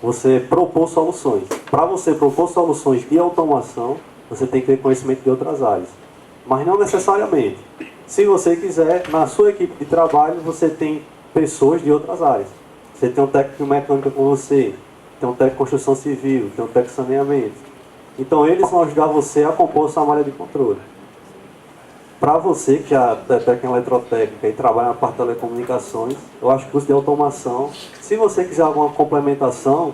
Você propor soluções. Para você propor soluções de automação, você tem que ter conhecimento de outras áreas. Mas não necessariamente. Se você quiser, na sua equipe de trabalho, você tem pessoas de outras áreas. Você tem um técnico de mecânica com você, tem um técnico de construção civil, tem um técnico de saneamento. Então eles vão ajudar você a compor sua malha de controle. Para você que já é técnico em eletrotécnica e trabalha na parte de telecomunicações, eu acho que o curso de automação, se você quiser alguma complementação,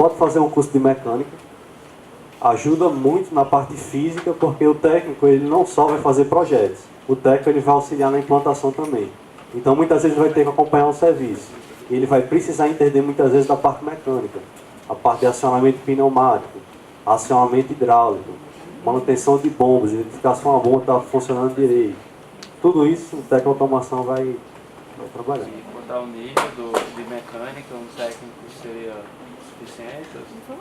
pode fazer um curso de mecânica, ajuda muito na parte física, porque o técnico ele não só vai fazer projetos, o técnico ele vai auxiliar na implantação também. Então muitas vezes ele vai ter que acompanhar um serviço, e ele vai precisar entender muitas vezes da parte mecânica, a parte de acionamento pneumático, acionamento hidráulico, manutenção de bombas, verificar se uma bomba está funcionando direito. Tudo isso o técnico de automação vai trabalhar. Se botar o nível de mecânica, um técnico seria suficiente?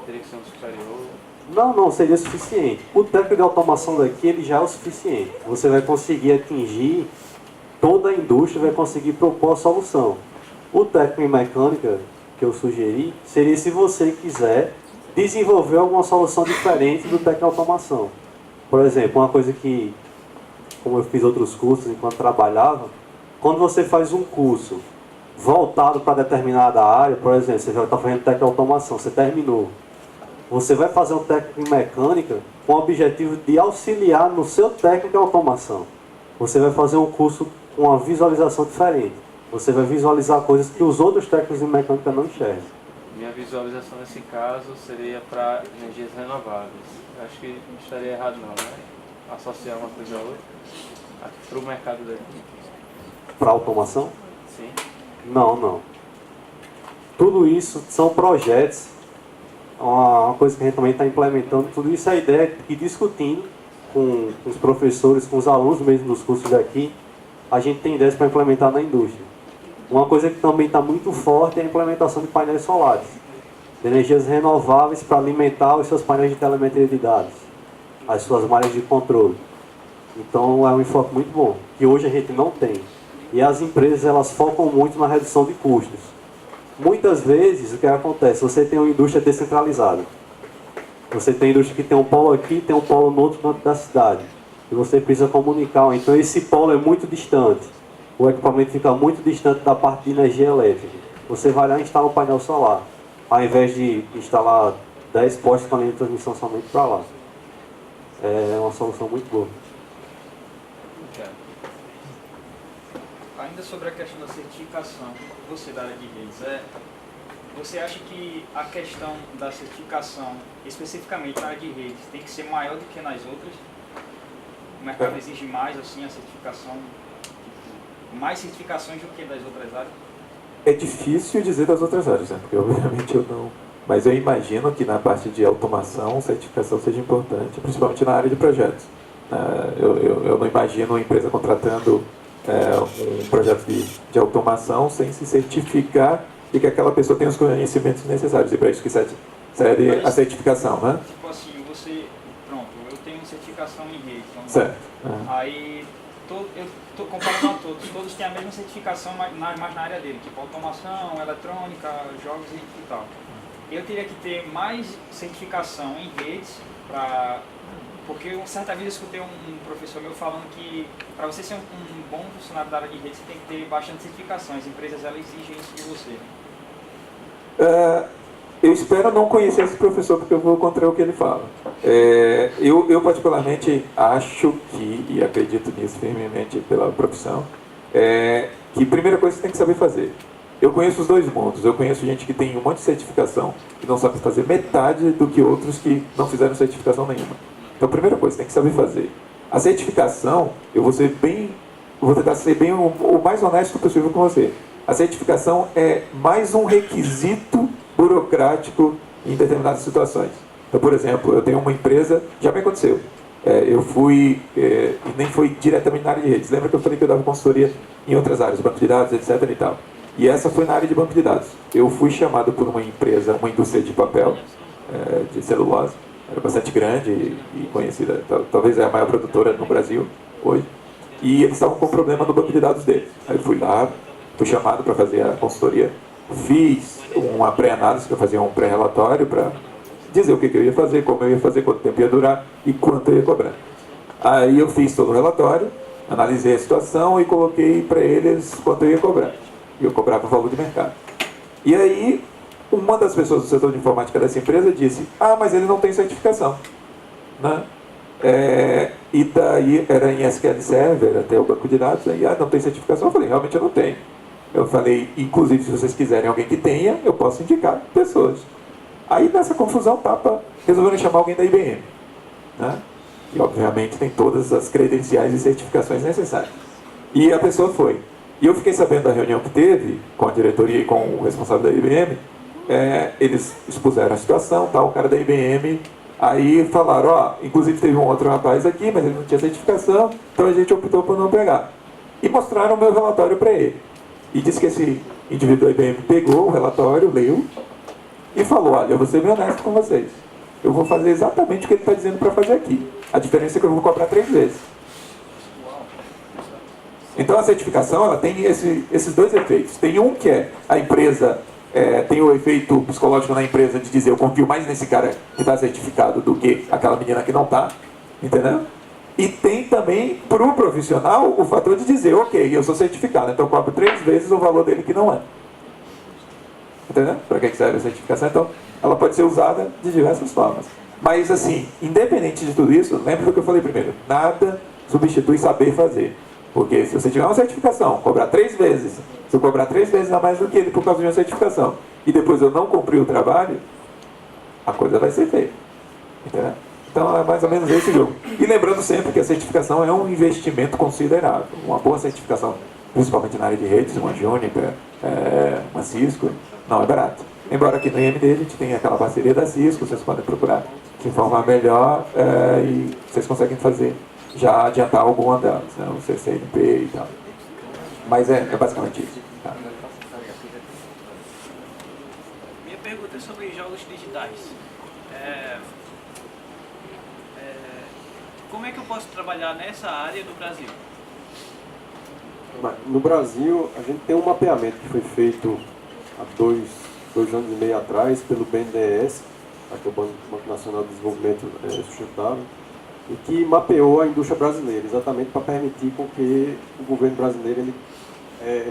Teria que ser um superior? Não, seria suficiente. O técnico de automação daqui ele já é o suficiente. Você vai conseguir atingir toda a indústria, vai conseguir propor a solução. O técnico em mecânica que eu sugeri seria se você quiser desenvolver alguma solução diferente do técnico de automação. Por exemplo, uma coisa que, como eu fiz outros cursos enquanto trabalhava, quando você faz um curso voltado para determinada área, por exemplo, você já está fazendo técnico de automação, você terminou. Você vai fazer um técnico em mecânica com o objetivo de auxiliar no seu técnico de automação. Você vai fazer um curso com uma visualização diferente. Você vai visualizar coisas que os outros técnicos em mecânica não enxergam. Minha visualização nesse caso seria para energias renováveis. Acho que não estaria errado não, né? Associar uma coisa a outra para o mercado daqui. Para automação? Sim. Não. Tudo isso são projetos, uma coisa que a gente também está implementando. Tudo isso é a ideia de discutindo com os professores, com os alunos mesmo dos cursos daqui, a gente tem ideias para implementar na indústria. Uma coisa que também está muito forte é a implementação de painéis solares, de energias renováveis para alimentar os seus painéis de telemetria de dados, as suas malhas de controle. Então é um enfoque muito bom, que hoje a gente não tem. E as empresas elas focam muito na redução de custos. Muitas vezes o que acontece? Você tem uma indústria descentralizada. Você tem indústria que tem um polo aqui, tem um polo no outro canto da cidade. E você precisa comunicar. Então esse polo é muito distante. O equipamento fica muito distante da parte de energia elétrica. Você vai lá e instala um painel solar, ao invés de instalar 10 postes com a linha de transmissão somente para lá. É uma solução muito boa. Ainda sobre a questão da certificação, você da área de redes, você acha que a questão da certificação, especificamente na área de redes, tem que ser maior do que nas outras? O mercado exige mais assim a certificação, mais certificações do que das outras áreas? É difícil dizer das outras áreas, né? Porque obviamente eu não... Mas eu imagino que na parte de automação, certificação seja importante, principalmente na área de projetos. Eu não imagino uma empresa contratando um projeto de automação sem se certificar de que aquela pessoa tem os conhecimentos necessários. E para isso que serve a certificação, né? Tipo assim, eu tenho certificação em rede. Certo. Aí, eu estou comparando a todos têm a mesma certificação, mas na área dele, tipo automação, eletrônica, jogos e tal. Eu teria que ter mais certificação em redes, porque certa vez eu escutei um professor meu falando que para você ser um bom funcionário da área de redes, você tem que ter bastante certificação. As empresas elas exigem isso de você. Eu espero não conhecer esse professor, porque eu vou contra o que ele fala. Eu particularmente acho que, e acredito nisso firmemente pela profissão, que a primeira coisa que você tem que saber fazer. Eu conheço os dois mundos. Eu conheço gente que tem um monte de certificação e não sabe fazer metade do que outros que não fizeram certificação nenhuma. Então a primeira coisa, você tem que saber fazer. A certificação, eu vou tentar ser bem o mais honesto possível com você. A certificação é mais um requisito burocrático em determinadas situações. Então, por exemplo, eu tenho uma empresa, já me aconteceu, eu fui, e nem foi diretamente na área de redes. Lembra que eu falei que eu dava consultoria em outras áreas, banco de dados, etc. e tal. E essa foi na área de banco de dados. Eu fui chamado por uma empresa, uma indústria de papel, de celulose, era bastante grande e conhecida, talvez é a maior produtora no Brasil hoje. E eles estavam com um problema no banco de dados deles. Aí eu fui lá, fui chamado para fazer a consultoria, fiz uma pré-análise, que eu fazia um pré-relatório para dizer o que eu ia fazer, como eu ia fazer, quanto tempo ia durar e quanto eu ia cobrar. Aí eu fiz todo o relatório, analisei a situação e coloquei para eles quanto eu ia cobrar. E eu cobrava o valor de mercado. E aí, uma das pessoas do setor de informática dessa empresa disse: mas ele não tem certificação, né? E daí era em SQL Server, até o banco de dados, aí não tem certificação. Eu falei, realmente eu não tenho. Eu falei, inclusive se vocês quiserem alguém que tenha, eu posso indicar pessoas. Aí nessa confusão, o Papa resolveu chamar alguém da IBM, né? E obviamente tem todas as credenciais e certificações necessárias. E a pessoa foi. E eu fiquei sabendo da reunião que teve com a diretoria e com o responsável da IBM. Eles expuseram a situação, tá, o cara da IBM, aí falaram, ó, inclusive teve um outro rapaz aqui, mas ele não tinha certificação, então a gente optou por não pegar. E mostraram o meu relatório para ele. E disse que esse indivíduo da IBM pegou o relatório, leu, e falou, olha, eu vou ser bem honesto com vocês. Eu vou fazer exatamente o que ele está dizendo para fazer aqui. A diferença é que eu vou cobrar 3 vezes. Então a certificação ela tem esses dois efeitos. Tem um que é a empresa, tem o efeito psicológico na empresa de dizer eu confio mais nesse cara que está certificado do que aquela menina que não está. Entendeu? E tem também para o profissional o fator de dizer, ok, eu sou certificado, então eu cobro 3 vezes o valor dele que não é. Entendeu? Para que serve a certificação? Então ela pode ser usada de diversas formas. Mas assim, independente de tudo isso, lembra do que eu falei primeiro, nada substitui saber fazer. Porque se você tiver uma certificação, cobrar 3 vezes, se eu cobrar 3 vezes a mais do que ele por causa de uma certificação, e depois eu não cumprir o trabalho, a coisa vai ser feia. Entendeu? Então é mais ou menos esse jogo. E lembrando sempre que a certificação é um investimento considerável. Uma boa certificação, principalmente na área de redes, uma Juniper, uma Cisco, não é barato. Embora aqui no IMD a gente tenha aquela parceria da Cisco, vocês podem procurar se informar melhor e vocês conseguem fazer, já adiantar alguma delas, né? O CCNP e tal. Mas é basicamente isso. Tá? Minha pergunta é sobre jogos digitais. Como é que eu posso trabalhar nessa área no Brasil? No Brasil, a gente tem um mapeamento que foi feito há 2 anos e meio atrás pelo BNDES, que é o Banco Nacional de Desenvolvimento Sustentável, e que mapeou a indústria brasileira, exatamente para permitir com que o governo brasileiro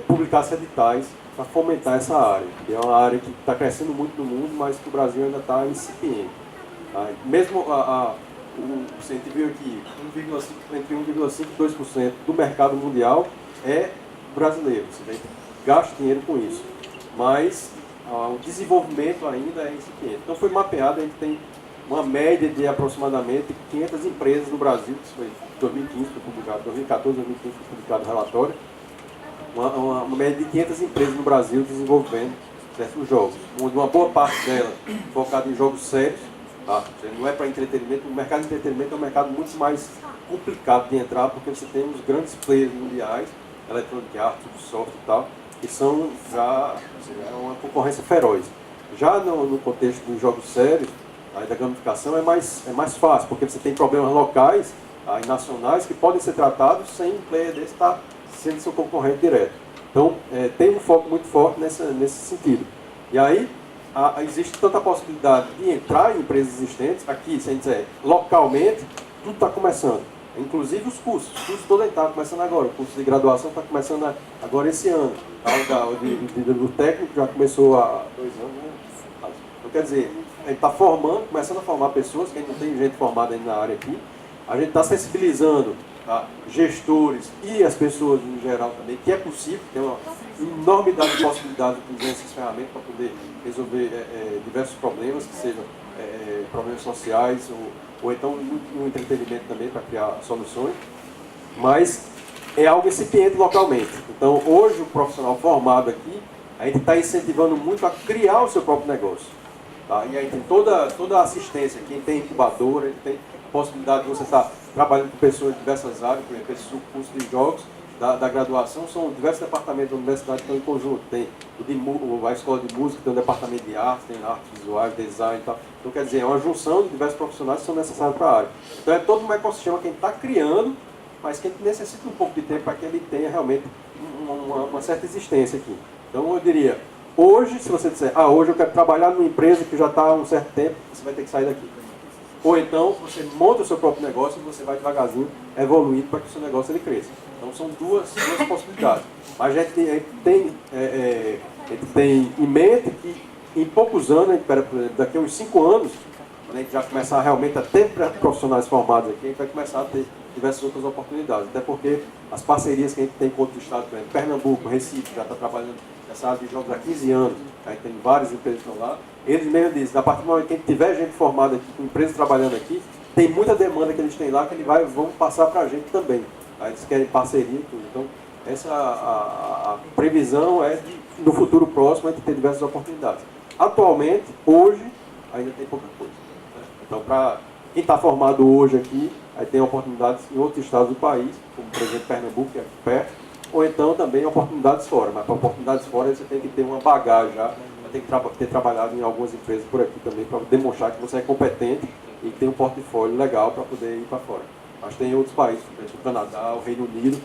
publicasse editais para fomentar essa área, que é uma área que está crescendo muito no mundo, mas que o Brasil ainda está incipiente. Tá? Mesmo a gente viu aqui, entre 1,5% e 2% do mercado mundial é brasileiro, você gasta dinheiro com isso, mas o desenvolvimento ainda é incipiente. Então foi mapeado, a gente tem uma média de aproximadamente 500 empresas no Brasil, isso foi em 2015, foi publicado, 2014, 2015 foi publicado o relatório, uma média de 500 empresas no Brasil desenvolvendo certos jogos, onde uma boa parte delas focada em jogos sérios, tá? Não é para entretenimento, o mercado de entretenimento é um mercado muito mais complicado de entrar, porque você tem os grandes players mundiais, Electronic Arts, Ubisoft e tal, que são já uma concorrência feroz. Já no contexto dos jogos sérios, da gamificação é mais fácil, porque você tem problemas locais e nacionais que podem ser tratados sem um player desse estar sendo seu concorrente direto. Então, tem um foco muito forte nesse sentido. E aí, existe tanta possibilidade de entrar em empresas existentes, aqui, se a gente dizer, localmente, tudo está começando. Inclusive os cursos todos estão começando agora, o curso de graduação está começando agora esse ano. O técnico já começou há 2 anos, né? Então, quer dizer, a gente está começando a formar pessoas, que a gente não tem gente formada ainda na área aqui, a gente está sensibilizando, tá, gestores e as pessoas em geral também, que é possível, tem uma enormidade de possibilidades de utilizar essas ferramentas para poder resolver diversos problemas, que sejam problemas sociais ou então no entretenimento também, para criar soluções, mas é algo incipiente localmente. Então, hoje, o profissional formado aqui, a gente está incentivando muito a criar o seu próprio negócio. Tá? E aí tem toda a assistência, quem tem incubadora, ele tem possibilidade de você estar trabalhando com pessoas de diversas áreas, por exemplo, esse curso de jogos da graduação, são diversos departamentos da universidade que estão em conjunto. Tem a escola de música, tem um departamento de arte, tem artes visuais, design e tal. Então, quer dizer, é uma junção de diversos profissionais que são necessários para a área. Então, é todo um ecossistema que a gente está criando, mas que a gente necessita um pouco de tempo para que ele tenha realmente uma certa existência aqui. Então, eu diria, hoje, se você disser, hoje eu quero trabalhar numa empresa que já está há um certo tempo, você vai ter que sair daqui. Ou então, você monta o seu próprio negócio e você vai devagarzinho evoluindo para que o seu negócio ele cresça. Então, são duas possibilidades. Mas a gente tem em mente que, em poucos anos, por exemplo, daqui a uns 5 anos, quando a gente já começar realmente a ter profissionais formados aqui, a gente vai começar a ter diversas outras oportunidades. Até porque as parcerias que a gente tem com outros estados, por exemplo, Pernambuco, Recife, já está trabalhando essa área de jogos há 15 anos, aí tem várias empresas que estão lá, eles mesmo dizem, a partir do momento que tiver gente formada aqui, com empresas trabalhando aqui, tem muita demanda que eles têm lá que eles vão passar para a gente também. Aí eles querem parceria e tudo. Então, essa a previsão é de, no futuro próximo, a gente ter diversas oportunidades. Atualmente, hoje, ainda tem pouca coisa. Né? Então, para quem está formado hoje aqui, aí tem oportunidades em outros estados do país, como por exemplo Pernambuco, que é aqui perto, ou então também oportunidades fora. Mas para oportunidades fora você tem que ter uma bagagem já, tem que ter trabalhado em algumas empresas por aqui também, para demonstrar que você é competente e que tem um portfólio legal para poder ir para fora. Mas tem outros países, por exemplo, o Canadá, o Reino Unido,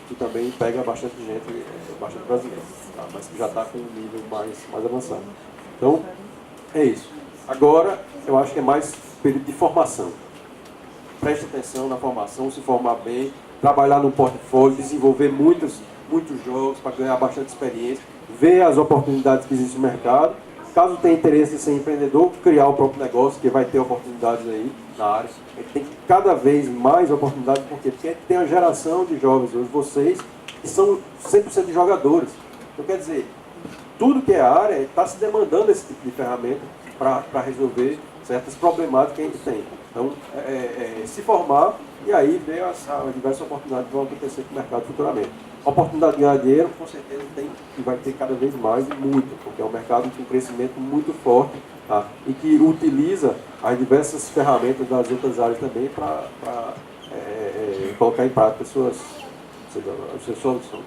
que também pega bastante gente, bastante brasileiro, tá? Mas que já está com um nível mais avançado. Então, é isso. Agora, eu acho que é mais período de formação. Preste atenção na formação, se formar bem, trabalhar no portfólio, desenvolver muitos jogos para ganhar bastante experiência, ver as oportunidades que existem no mercado. Caso tenha interesse em ser empreendedor, criar o próprio negócio, que vai ter oportunidades aí na área. A gente tem cada vez mais oportunidades, por quê? Porque a gente tem uma geração de jovens hoje, vocês, que são 100% de jogadores. Então, quer dizer, tudo que é área está se demandando esse tipo de ferramenta para resolver certas problemáticas que a gente tem. Então, se formar e aí ver as diversas oportunidades que vão acontecer no mercado futuramente. A oportunidade de ganhar dinheiro, com certeza, tem e vai ter cada vez mais e muito, porque é um mercado com um crescimento muito forte, tá? E que utiliza as diversas ferramentas das outras áreas também para colocar em prática as suas soluções.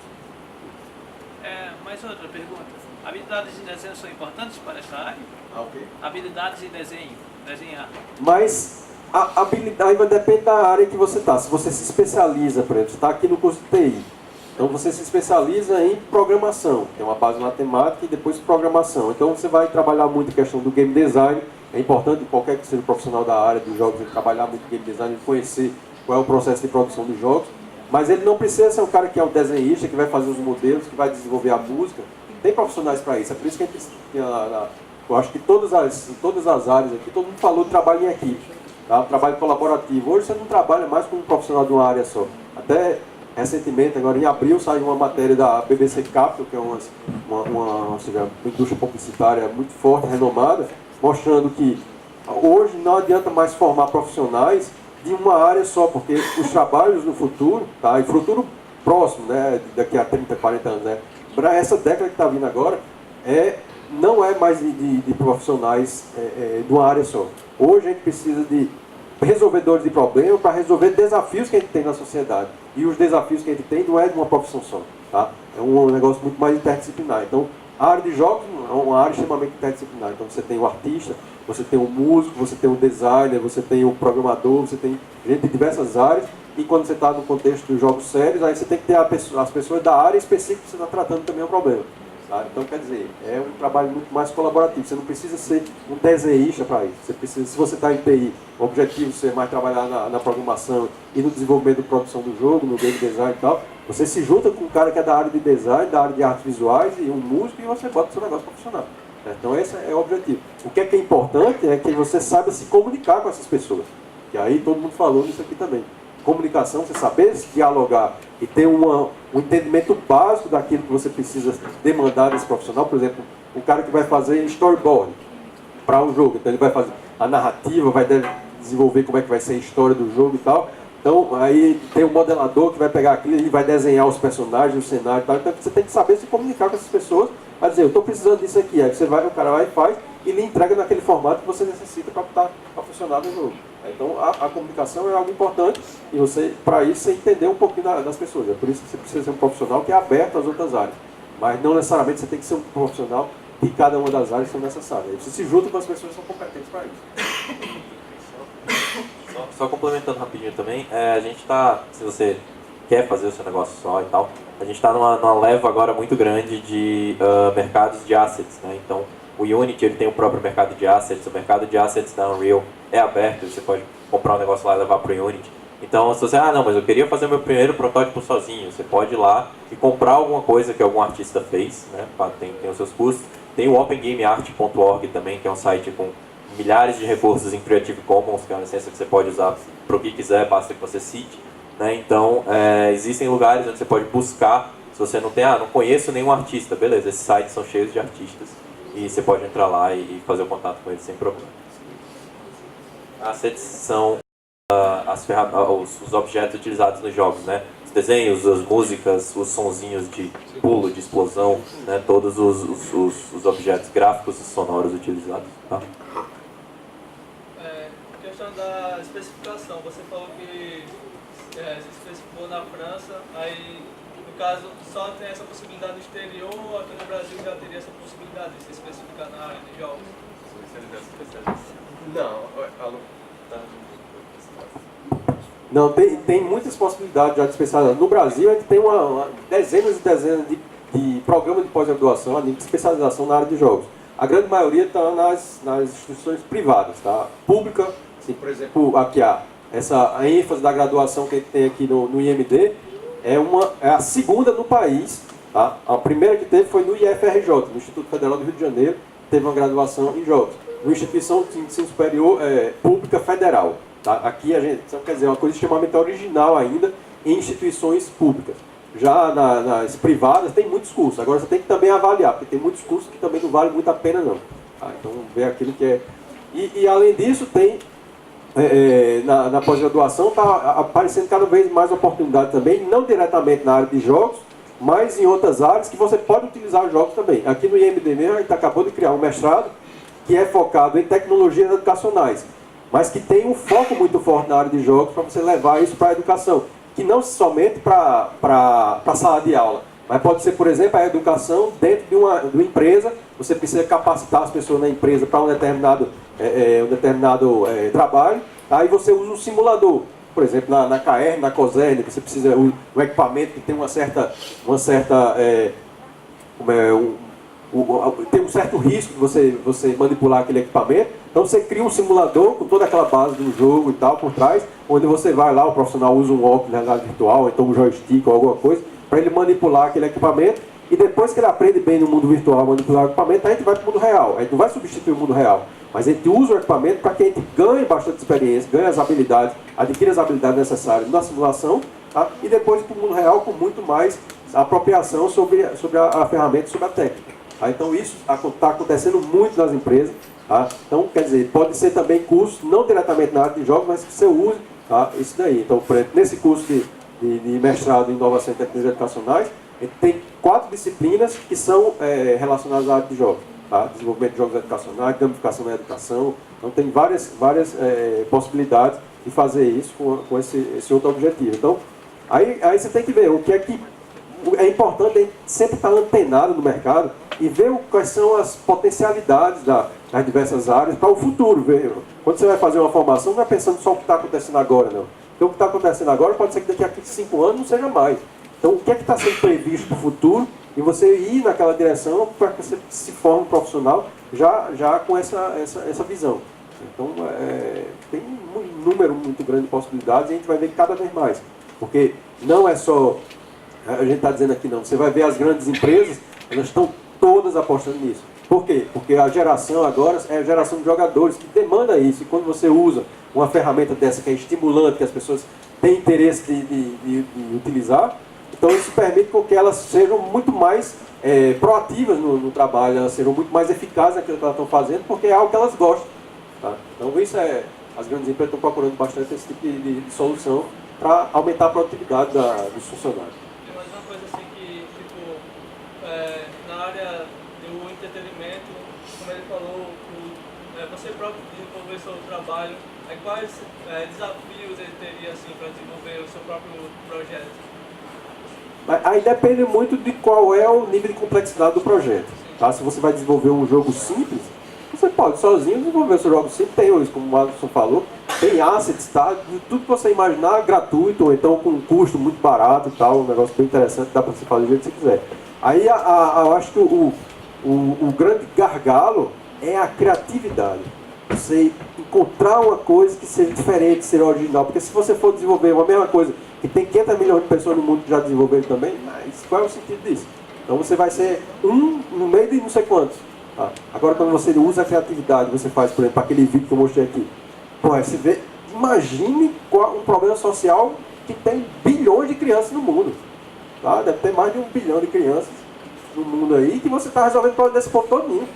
Mais outra pergunta. Habilidades em desenho são importantes para essa área? Ok. Habilidades em desenho, desenhar. Mas a habilidade vai depender da área que você está. Se você se especializa, por exemplo, você está aqui no curso de TI, então você se especializa em programação, tem uma base matemática e depois programação. Então você vai trabalhar muito a questão do game design. É importante, qualquer que seja o profissional da área dos jogos, ele trabalhar muito game design, conhecer qual é o processo de produção dos jogos. Mas ele não precisa ser um cara que é o desenhista, que vai fazer os modelos, que vai desenvolver a música. Tem profissionais para isso. É por isso que a gente eu acho que todas as áreas aqui, todo mundo falou de trabalho em equipe, tá? Trabalho colaborativo. Hoje você não trabalha mais como um profissional de uma área só. Até recentemente, agora em abril, saiu uma matéria da BBC Capital, que é uma indústria publicitária muito forte, renomada, mostrando que hoje não adianta mais formar profissionais de uma área só, porque os trabalhos no futuro, tá? E futuro próximo, né, daqui a 30, 40 anos, né, para essa década que está vindo agora, não é mais de profissionais de uma área só. Hoje a gente precisa de resolvedores de problemas para resolver desafios que a gente tem na sociedade. E os desafios que a gente tem não é de uma profissão só, tá? É um negócio muito mais interdisciplinar. Então, a área de jogos é uma área extremamente interdisciplinar. Então, você tem o artista, você tem o músico, você tem o designer, você tem o programador, você tem gente de diversas áreas. E quando você está no contexto dos jogos sérios, aí você tem que ter as pessoas da área específica que você está tratando também o problema. Tá? Então, quer dizer, é um trabalho muito mais colaborativo. Você não precisa ser um desenhista para isso. Você precisa, se você está em TI, o objetivo é mais trabalhar na programação e no desenvolvimento da produção do jogo, no game design e tal, você se junta com um cara que é da área de design, da área de artes visuais e um músico e você bota o seu negócio profissional. Então, esse é o objetivo. O que é importante é que você saiba se comunicar com essas pessoas. E aí todo mundo falou nisso aqui também. Comunicação, você saber dialogar e ter um entendimento básico daquilo que você precisa demandar desse profissional. Por exemplo, um cara que vai fazer storyboard para um jogo, então ele vai fazer a narrativa, vai desenvolver como é que vai ser a história do jogo e tal. Então aí tem um modelador que vai pegar aquilo e vai desenhar os personagens, o cenário e tal. Então você tem que saber se comunicar com essas pessoas, vai dizer, eu estou precisando disso aqui. Aí o cara vai e faz e lhe entrega naquele formato que você necessita para funcionar no jogo. Então a comunicação é algo importante e para isso você entender um pouquinho das pessoas. É por isso que você precisa ser um profissional que é aberto às outras áreas. Mas não necessariamente você tem que ser um profissional de cada uma das áreas que são necessárias. Aí você se junta com as pessoas que são competentes para isso. Só complementando rapidinho também, a gente está, se você quer fazer o seu negócio só e tal, a gente está numa leva agora muito grande de mercados de assets, né? Então o Unity ele tem o próprio mercado de assets, o mercado de assets da Unreal é aberto, você pode comprar um negócio lá e levar para o Unity. Então, se você, não, mas eu queria fazer meu primeiro protótipo sozinho, você pode ir lá e comprar alguma coisa que algum artista fez, né? Tem os seus custos. Tem o opengameart.org também, que é um site com milhares de recursos em Creative Commons, que é uma licença que você pode usar para o que quiser, basta que você cite, né? Então, existem lugares onde você pode buscar Se você não tem, não conheço nenhum artista, beleza, esses sites são cheios de artistas e você pode entrar lá e fazer o contato com eles sem problema. Assets são os objetos utilizados nos jogos, né? Os desenhos, as músicas, os sonzinhos de pulo, de explosão, né? Todos os objetos gráficos e sonoros utilizados. Tá? Questão da especificação, você falou que se especificou na França, aí no caso só tem essa possibilidade no exterior ou aqui no Brasil já teria essa possibilidade de se especificar na área de jogos? Não, tem muitas possibilidades já de especialização. No Brasil, a gente tem dezenas e dezenas de programas de pós-graduação, de especialização na área de jogos. A grande maioria está nas instituições privadas, tá? Pública, assim, por exemplo, aqui a ênfase da graduação que a gente tem aqui no IMD é a segunda no país. Tá? A primeira que teve foi no IFRJ, no Instituto Federal do Rio de Janeiro, teve uma graduação em jogos. No Instituição de Ensino Superior Pública Federal. Tá? Aqui a gente, quer dizer, uma coisa extremamente original ainda em instituições públicas. Já nas privadas tem muitos cursos, agora você tem que também avaliar, porque tem muitos cursos que também não valem muito a pena não. Tá? Então ver aquilo que é... E além disso tem, na pós-graduação está aparecendo cada vez mais oportunidade também, não diretamente na área de jogos, mas em outras áreas que você pode utilizar os jogos também. Aqui no IMD mesmo a gente acabou de criar um mestrado que é focado em tecnologias educacionais, mas que tem um foco muito forte na área de jogos para você levar isso para a educação, que não somente para a sala de aula, mas pode ser, por exemplo, a educação dentro de uma empresa. Você precisa capacitar as pessoas na empresa para um determinado trabalho, aí você usa um simulador. Por exemplo, na KR, na COSERN, você precisa um equipamento que tem tem um certo risco de você manipular aquele equipamento. Então você cria um simulador com toda aquela base do jogo e tal por trás, onde você vai lá, o profissional usa um óculos de realidade virtual, então um joystick ou alguma coisa, para ele manipular aquele equipamento. E depois que ele aprende bem no mundo virtual manipular o equipamento, a gente vai para o mundo real. A gente não vai substituir o mundo real, mas a gente usa o equipamento para que a gente ganhe bastante experiência, ganhe as habilidades, adquira as habilidades necessárias na simulação, tá? E depois para o mundo real com muito mais apropriação sobre a ferramenta, sobre a técnica. Tá? Então isso está acontecendo muito nas empresas. Tá? Então, quer dizer, pode ser também curso, não diretamente na área de jogos, mas que você use, tá? Isso daí. Então, por exemplo, nesse curso de mestrado em inovação e tecnologias educacionais, a gente tem 4 disciplinas que são relacionadas à área de jogos. Tá? Desenvolvimento de jogos educacionais, gamificação na educação. Então, tem várias possibilidades de fazer isso com esse outro objetivo. Então, aí você tem que ver o que é importante, a gente sempre estar antenado no mercado e ver quais são as potencialidades das diversas áreas para o futuro. Quando você vai fazer uma formação, não é pensando só o que está acontecendo agora, não. Porque o que está acontecendo agora pode ser que daqui a 5 anos não seja mais. Então, o que é que está sendo previsto para o futuro e você ir naquela direção para que você se forme um profissional já com essa visão. Então, tem um número muito grande de possibilidades e a gente vai ver cada vez mais. Porque não é só... A gente está dizendo aqui não. Você vai ver as grandes empresas, elas estão todas apostando nisso. Por quê? Porque a geração agora é a geração de jogadores que demanda isso. E quando você usa uma ferramenta dessa que é estimulante, que as pessoas têm interesse de utilizar, então isso permite com que elas sejam muito mais proativas no trabalho, elas sejam muito mais eficazes naquilo que elas estão fazendo, porque é algo que elas gostam. Tá? Então isso as grandes empresas estão procurando bastante esse tipo de solução para aumentar a produtividade dos funcionários. Tem mais uma coisa assim que, na área do entretenimento, como ele falou, você próprio desenvolver seu trabalho, quais desafios ele teria assim, para desenvolver o seu próprio projeto? Aí depende muito de qual é o nível de complexidade do projeto. Tá? Se você vai desenvolver um jogo simples, você pode sozinho desenvolver o seu jogo simples. Tem isso, como o Alisson falou, tem assets, tá? Tudo que você imaginar gratuito, ou então com um custo muito barato e tal, um negócio bem interessante, dá para você fazer do jeito que você quiser. Aí eu acho que o grande gargalo é a criatividade. Você encontrar uma coisa que seja diferente, seja original. Porque se você for desenvolver uma mesma coisa que tem 500 milhões de pessoas no mundo que já desenvolveram também, mas qual é o sentido disso? Então você vai ser no meio de não sei quantos. Tá? Agora quando você usa a criatividade, você faz, por exemplo, aquele vídeo que eu mostrei aqui. Pô, você vê, imagine um problema social que tem bilhões de crianças no mundo. Tá? Deve ter mais de 1 bilhão de crianças no mundo aí que você está resolvendo o problema desse povo todinho.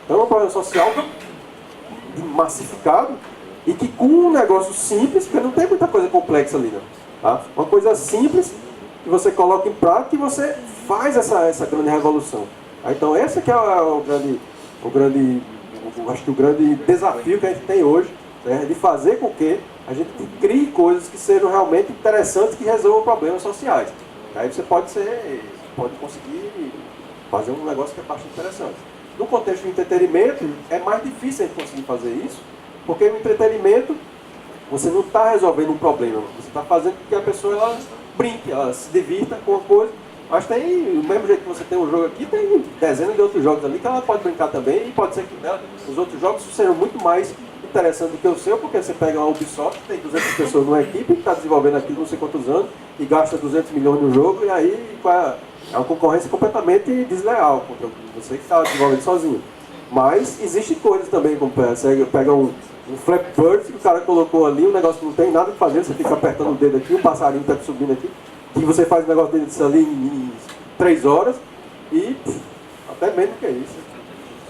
Então é um problema social massificado e que com um negócio simples, porque não tem muita coisa complexa ali, não. Tá? Uma coisa simples que você coloca em prática e você faz essa grande revolução. Tá? Então esse que é acho que o grande desafio que a gente tem hoje, né, de fazer com que a gente crie coisas que sejam realmente interessantes, que resolvam problemas sociais. Aí você pode conseguir fazer um negócio que é bastante interessante. No contexto do entretenimento, é mais difícil a gente conseguir fazer isso, porque no entretenimento você não está resolvendo um problema, você está fazendo com que a pessoa ela brinque, ela se divirta com uma coisa. Mas tem, do mesmo jeito que você tem um jogo aqui, tem dezenas de outros jogos ali que ela pode brincar também, e pode ser que os outros jogos sejam muito mais interessantes do que o seu, porque você pega uma Ubisoft, tem 200 pessoas numa equipe que está desenvolvendo aquilo não sei quantos anos, e gasta 200 milhões no jogo, e aí é uma concorrência completamente desleal contra você que está desenvolvendo sozinho. Mas existem coisas também, como você pega um Flappy Bird que o cara colocou ali, um negócio que não tem nada que fazer, você fica apertando o dedo aqui, um passarinho está subindo aqui, que você faz um negócio disso ali em 3 horas e até menos que isso.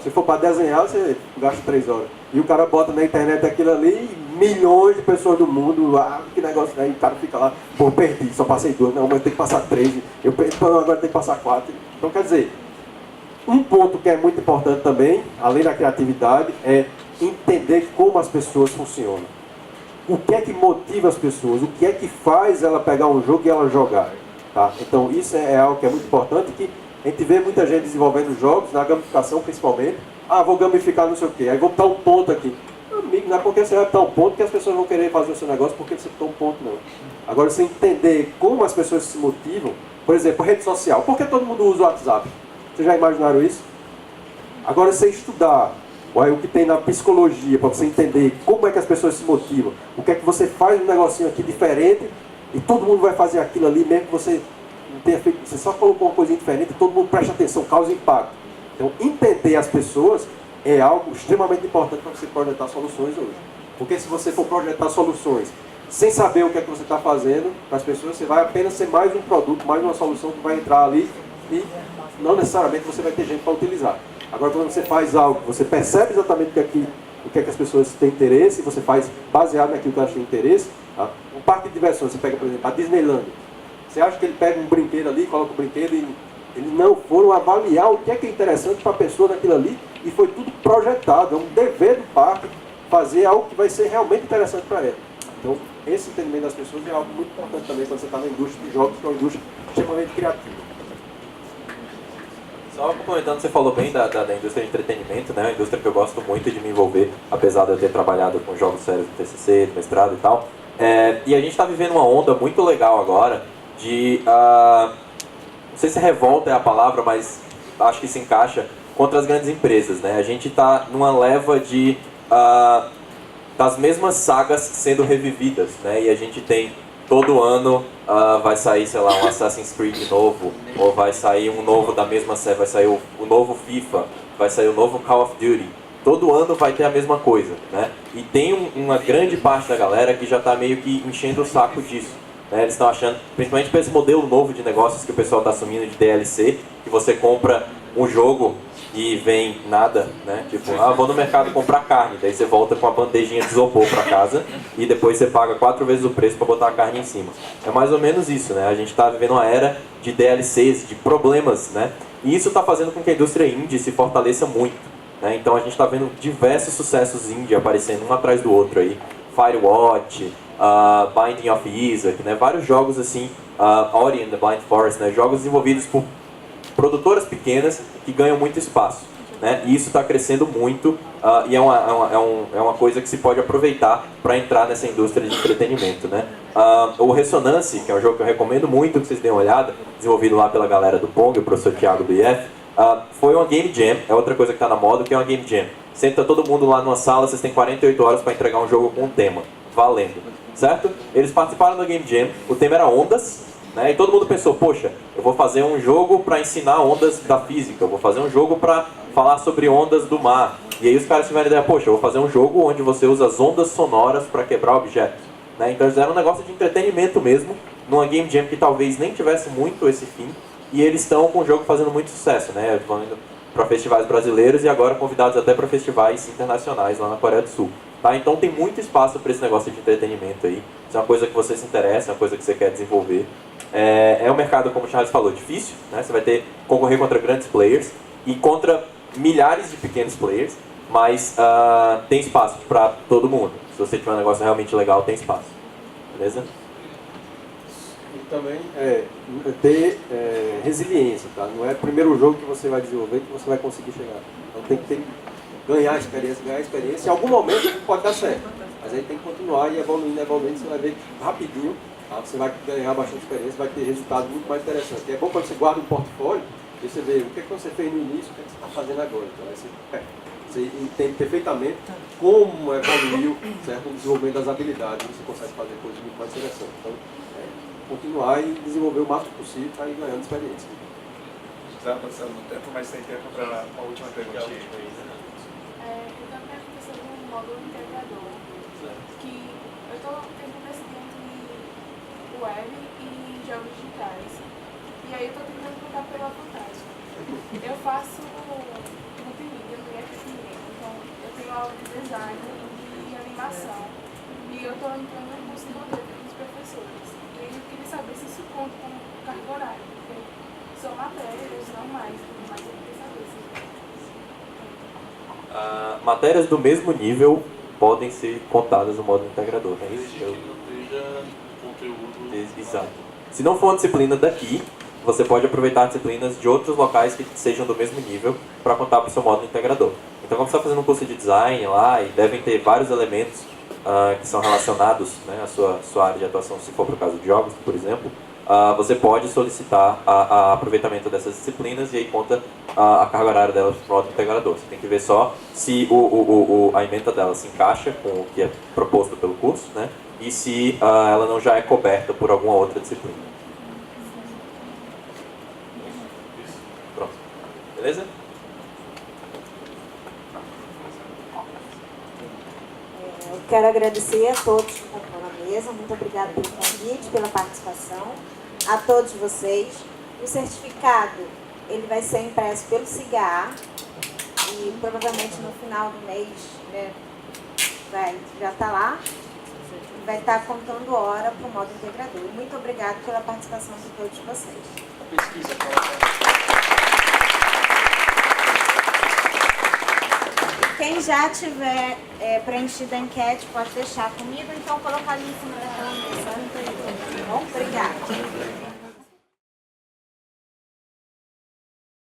Se for para desenhar, você gasta 3 horas. E o cara bota na internet aquilo ali e milhões de pessoas do mundo, que negócio, aí o cara fica lá, pô, perdi, só passei 2, não, mas tem que passar 3, eu perdi, agora tem que passar 4. Então quer dizer, um ponto que é muito importante também, além da criatividade, é entender como as pessoas funcionam. O que é que motiva as pessoas? O que é que faz ela pegar um jogo e ela jogar? Tá? Então isso é algo que é muito importante, que a gente vê muita gente desenvolvendo jogos, na gamificação principalmente. Vou gamificar não sei o quê, aí vou botar um ponto aqui. Amigo, não é porque você vai botar um ponto que as pessoas vão querer fazer o seu negócio porque você botou um ponto, não. Agora, você entender como as pessoas se motivam, por exemplo, rede social. Por que todo mundo usa o WhatsApp? Vocês já imaginaram isso? Agora, você estudar o que tem na psicologia, para você entender como é que as pessoas se motivam, o que é que você faz um negocinho aqui diferente e todo mundo vai fazer aquilo ali, mesmo que você não tenha feito, você só colocou uma coisinha diferente e todo mundo presta atenção, causa impacto. Então, entender as pessoas é algo extremamente importante para você projetar soluções hoje. Porque se você for projetar soluções sem saber o que é que você está fazendo para as pessoas, você vai apenas ser mais um produto, mais uma solução que vai entrar ali e não necessariamente você vai ter gente para utilizar. Agora, quando você faz algo, você percebe exatamente o que é que as pessoas têm interesse, você faz baseado naquilo que elas têm interesse. Tá? Um parque de diversões, você pega, por exemplo, a Disneyland. Você acha que ele pega um brinquedo ali, coloca o brinquedo e eles não foram avaliar o que é interessante para a pessoa naquilo ali e foi tudo projetado. É um dever do parque fazer algo que vai ser realmente interessante para ela. Então, esse entendimento das pessoas é algo muito importante também quando você está na indústria de jogos, que é uma indústria extremamente criativa. Só complementando, você falou bem da indústria de entretenimento, né? Uma indústria que eu gosto muito de me envolver, apesar de eu ter trabalhado com jogos sérios do TCC, do mestrado e tal. E a gente está vivendo uma onda muito legal agora de, não sei se revolta é a palavra, mas acho que se encaixa, contra as grandes empresas, né? A gente está numa leva de das mesmas sagas sendo revividas, né? E a gente tem todo ano vai sair, sei lá, um Assassin's Creed novo, ou vai sair um novo da mesma série, vai sair o novo FIFA, vai sair o novo Call of Duty. Todo ano vai ter a mesma coisa, né? E tem uma grande parte da galera que já está meio que enchendo o saco disso, né? Eles estão achando, principalmente para esse modelo novo de negócios que o pessoal está assumindo de DLC, que você compra um jogo e vem nada, né? Tipo, vou no mercado comprar carne, daí você volta com uma bandejinha de isopor para casa e depois você paga 4 vezes o preço para botar a carne em cima. É mais ou menos isso, né? A gente está vivendo uma era de DLCs, de problemas, né? E isso está fazendo com que a indústria indie se fortaleça muito, né? Então a gente está vendo diversos sucessos indie aparecendo um atrás do outro aí. Firewatch, Binding of Isaac, né? Vários jogos assim, Ori and the Blind Forest, né? Jogos desenvolvidos por produtoras pequenas que ganham muito espaço, né? E isso está crescendo muito e é uma coisa que se pode aproveitar para entrar nessa indústria de entretenimento, né? O Resonance, que é um jogo que eu recomendo muito que vocês deem uma olhada, desenvolvido lá pela galera do Pong, o professor Thiago do IF, foi uma Game Jam, é outra coisa que está na moda, que é uma Game Jam. Senta todo mundo lá numa sala, vocês têm 48 horas para entregar um jogo com um tema, valendo, certo? Eles participaram da Game Jam, o tema era ondas, né? E todo mundo pensou, poxa, eu vou fazer um jogo para ensinar ondas da física, eu vou fazer um jogo para falar sobre ondas do mar. E aí os caras tiveram a ideia, poxa, eu vou fazer um jogo onde você usa as ondas sonoras para quebrar objetos, né? Então eles fizeram um negócio de entretenimento mesmo, numa Game Jam que talvez nem tivesse muito esse fim, e eles estão com o jogo fazendo muito sucesso, né? Estão indo para festivais brasileiros e agora convidados até para festivais internacionais lá na Coreia do Sul. Tá? Então tem muito espaço para esse negócio de entretenimento aí. Isso é uma coisa que você se interessa, é uma coisa que você quer desenvolver. É um mercado, como o Charles falou, difícil, né? Você vai ter concorrer contra grandes players e contra milhares de pequenos players, mas tem espaço para todo mundo. Se você tiver um negócio realmente legal, tem espaço. Beleza? E também ter resiliência, tá? Não é o primeiro jogo que você vai desenvolver que você vai conseguir chegar. Então tem que ganhar experiência. Em algum momento pode dar certo, mas aí tem que continuar e evoluindo, você vai ver que rapidinho, tá? Você vai ganhar bastante experiência, vai ter resultados muito mais interessantes. E é bom quando você guarda um portfólio, e você vê o que você fez no início, o que você está fazendo agora. Então você entende perfeitamente como evoluiu, certo? O desenvolvimento das habilidades, você consegue fazer coisas muito mais interessantes. Então, continuar e desenvolver o máximo possível para ir ganhando experiência. Já passando no tempo, mas tem tempo para a última perguntinha. Eu também acho que sobre um módulo integrador, que eu estou tentando decidir entre web e jogos digitais. E aí eu estou tentando contar pela vantagem. Eu faço multimídia, eu então eu tenho aula de design e animação. E eu estou entrando no curso de modelo com os professores. E aí eu queria saber se isso conta como carga horária, porque são matérias, não mais, mas eu queria saber se matérias do mesmo nível podem ser contadas no módulo integrador, né? Desde que não seja conteúdo. Exato. Se não for uma disciplina daqui, você pode aproveitar disciplinas de outros locais que sejam do mesmo nível para contar para o seu módulo integrador. Então, quando você está fazendo um curso de design lá, e devem ter vários elementos que são relacionados, né, à sua área de atuação, se for para o caso de jogos, por exemplo, você pode solicitar a aproveitamento dessas disciplinas e aí conta a carga horária delas para o módulo integrador. Você tem que ver só se a ementa dela se encaixa com o que é proposto pelo curso, né, e se ela não já é coberta por alguma outra disciplina. Pronto. Beleza? Eu quero agradecer a todos que estão na mesa. Muito obrigada pelo convite, pela participação. A todos vocês. O certificado ele vai ser impresso pelo CIGA e provavelmente no final do mês, né, já está lá. Vai estar contando hora para o modo integrador. Muito obrigada pela participação de todos vocês. Quem já tiver preenchido a enquete pode deixar comigo, então colocar ali em cima daquela mesa. Tá bom? Obrigada.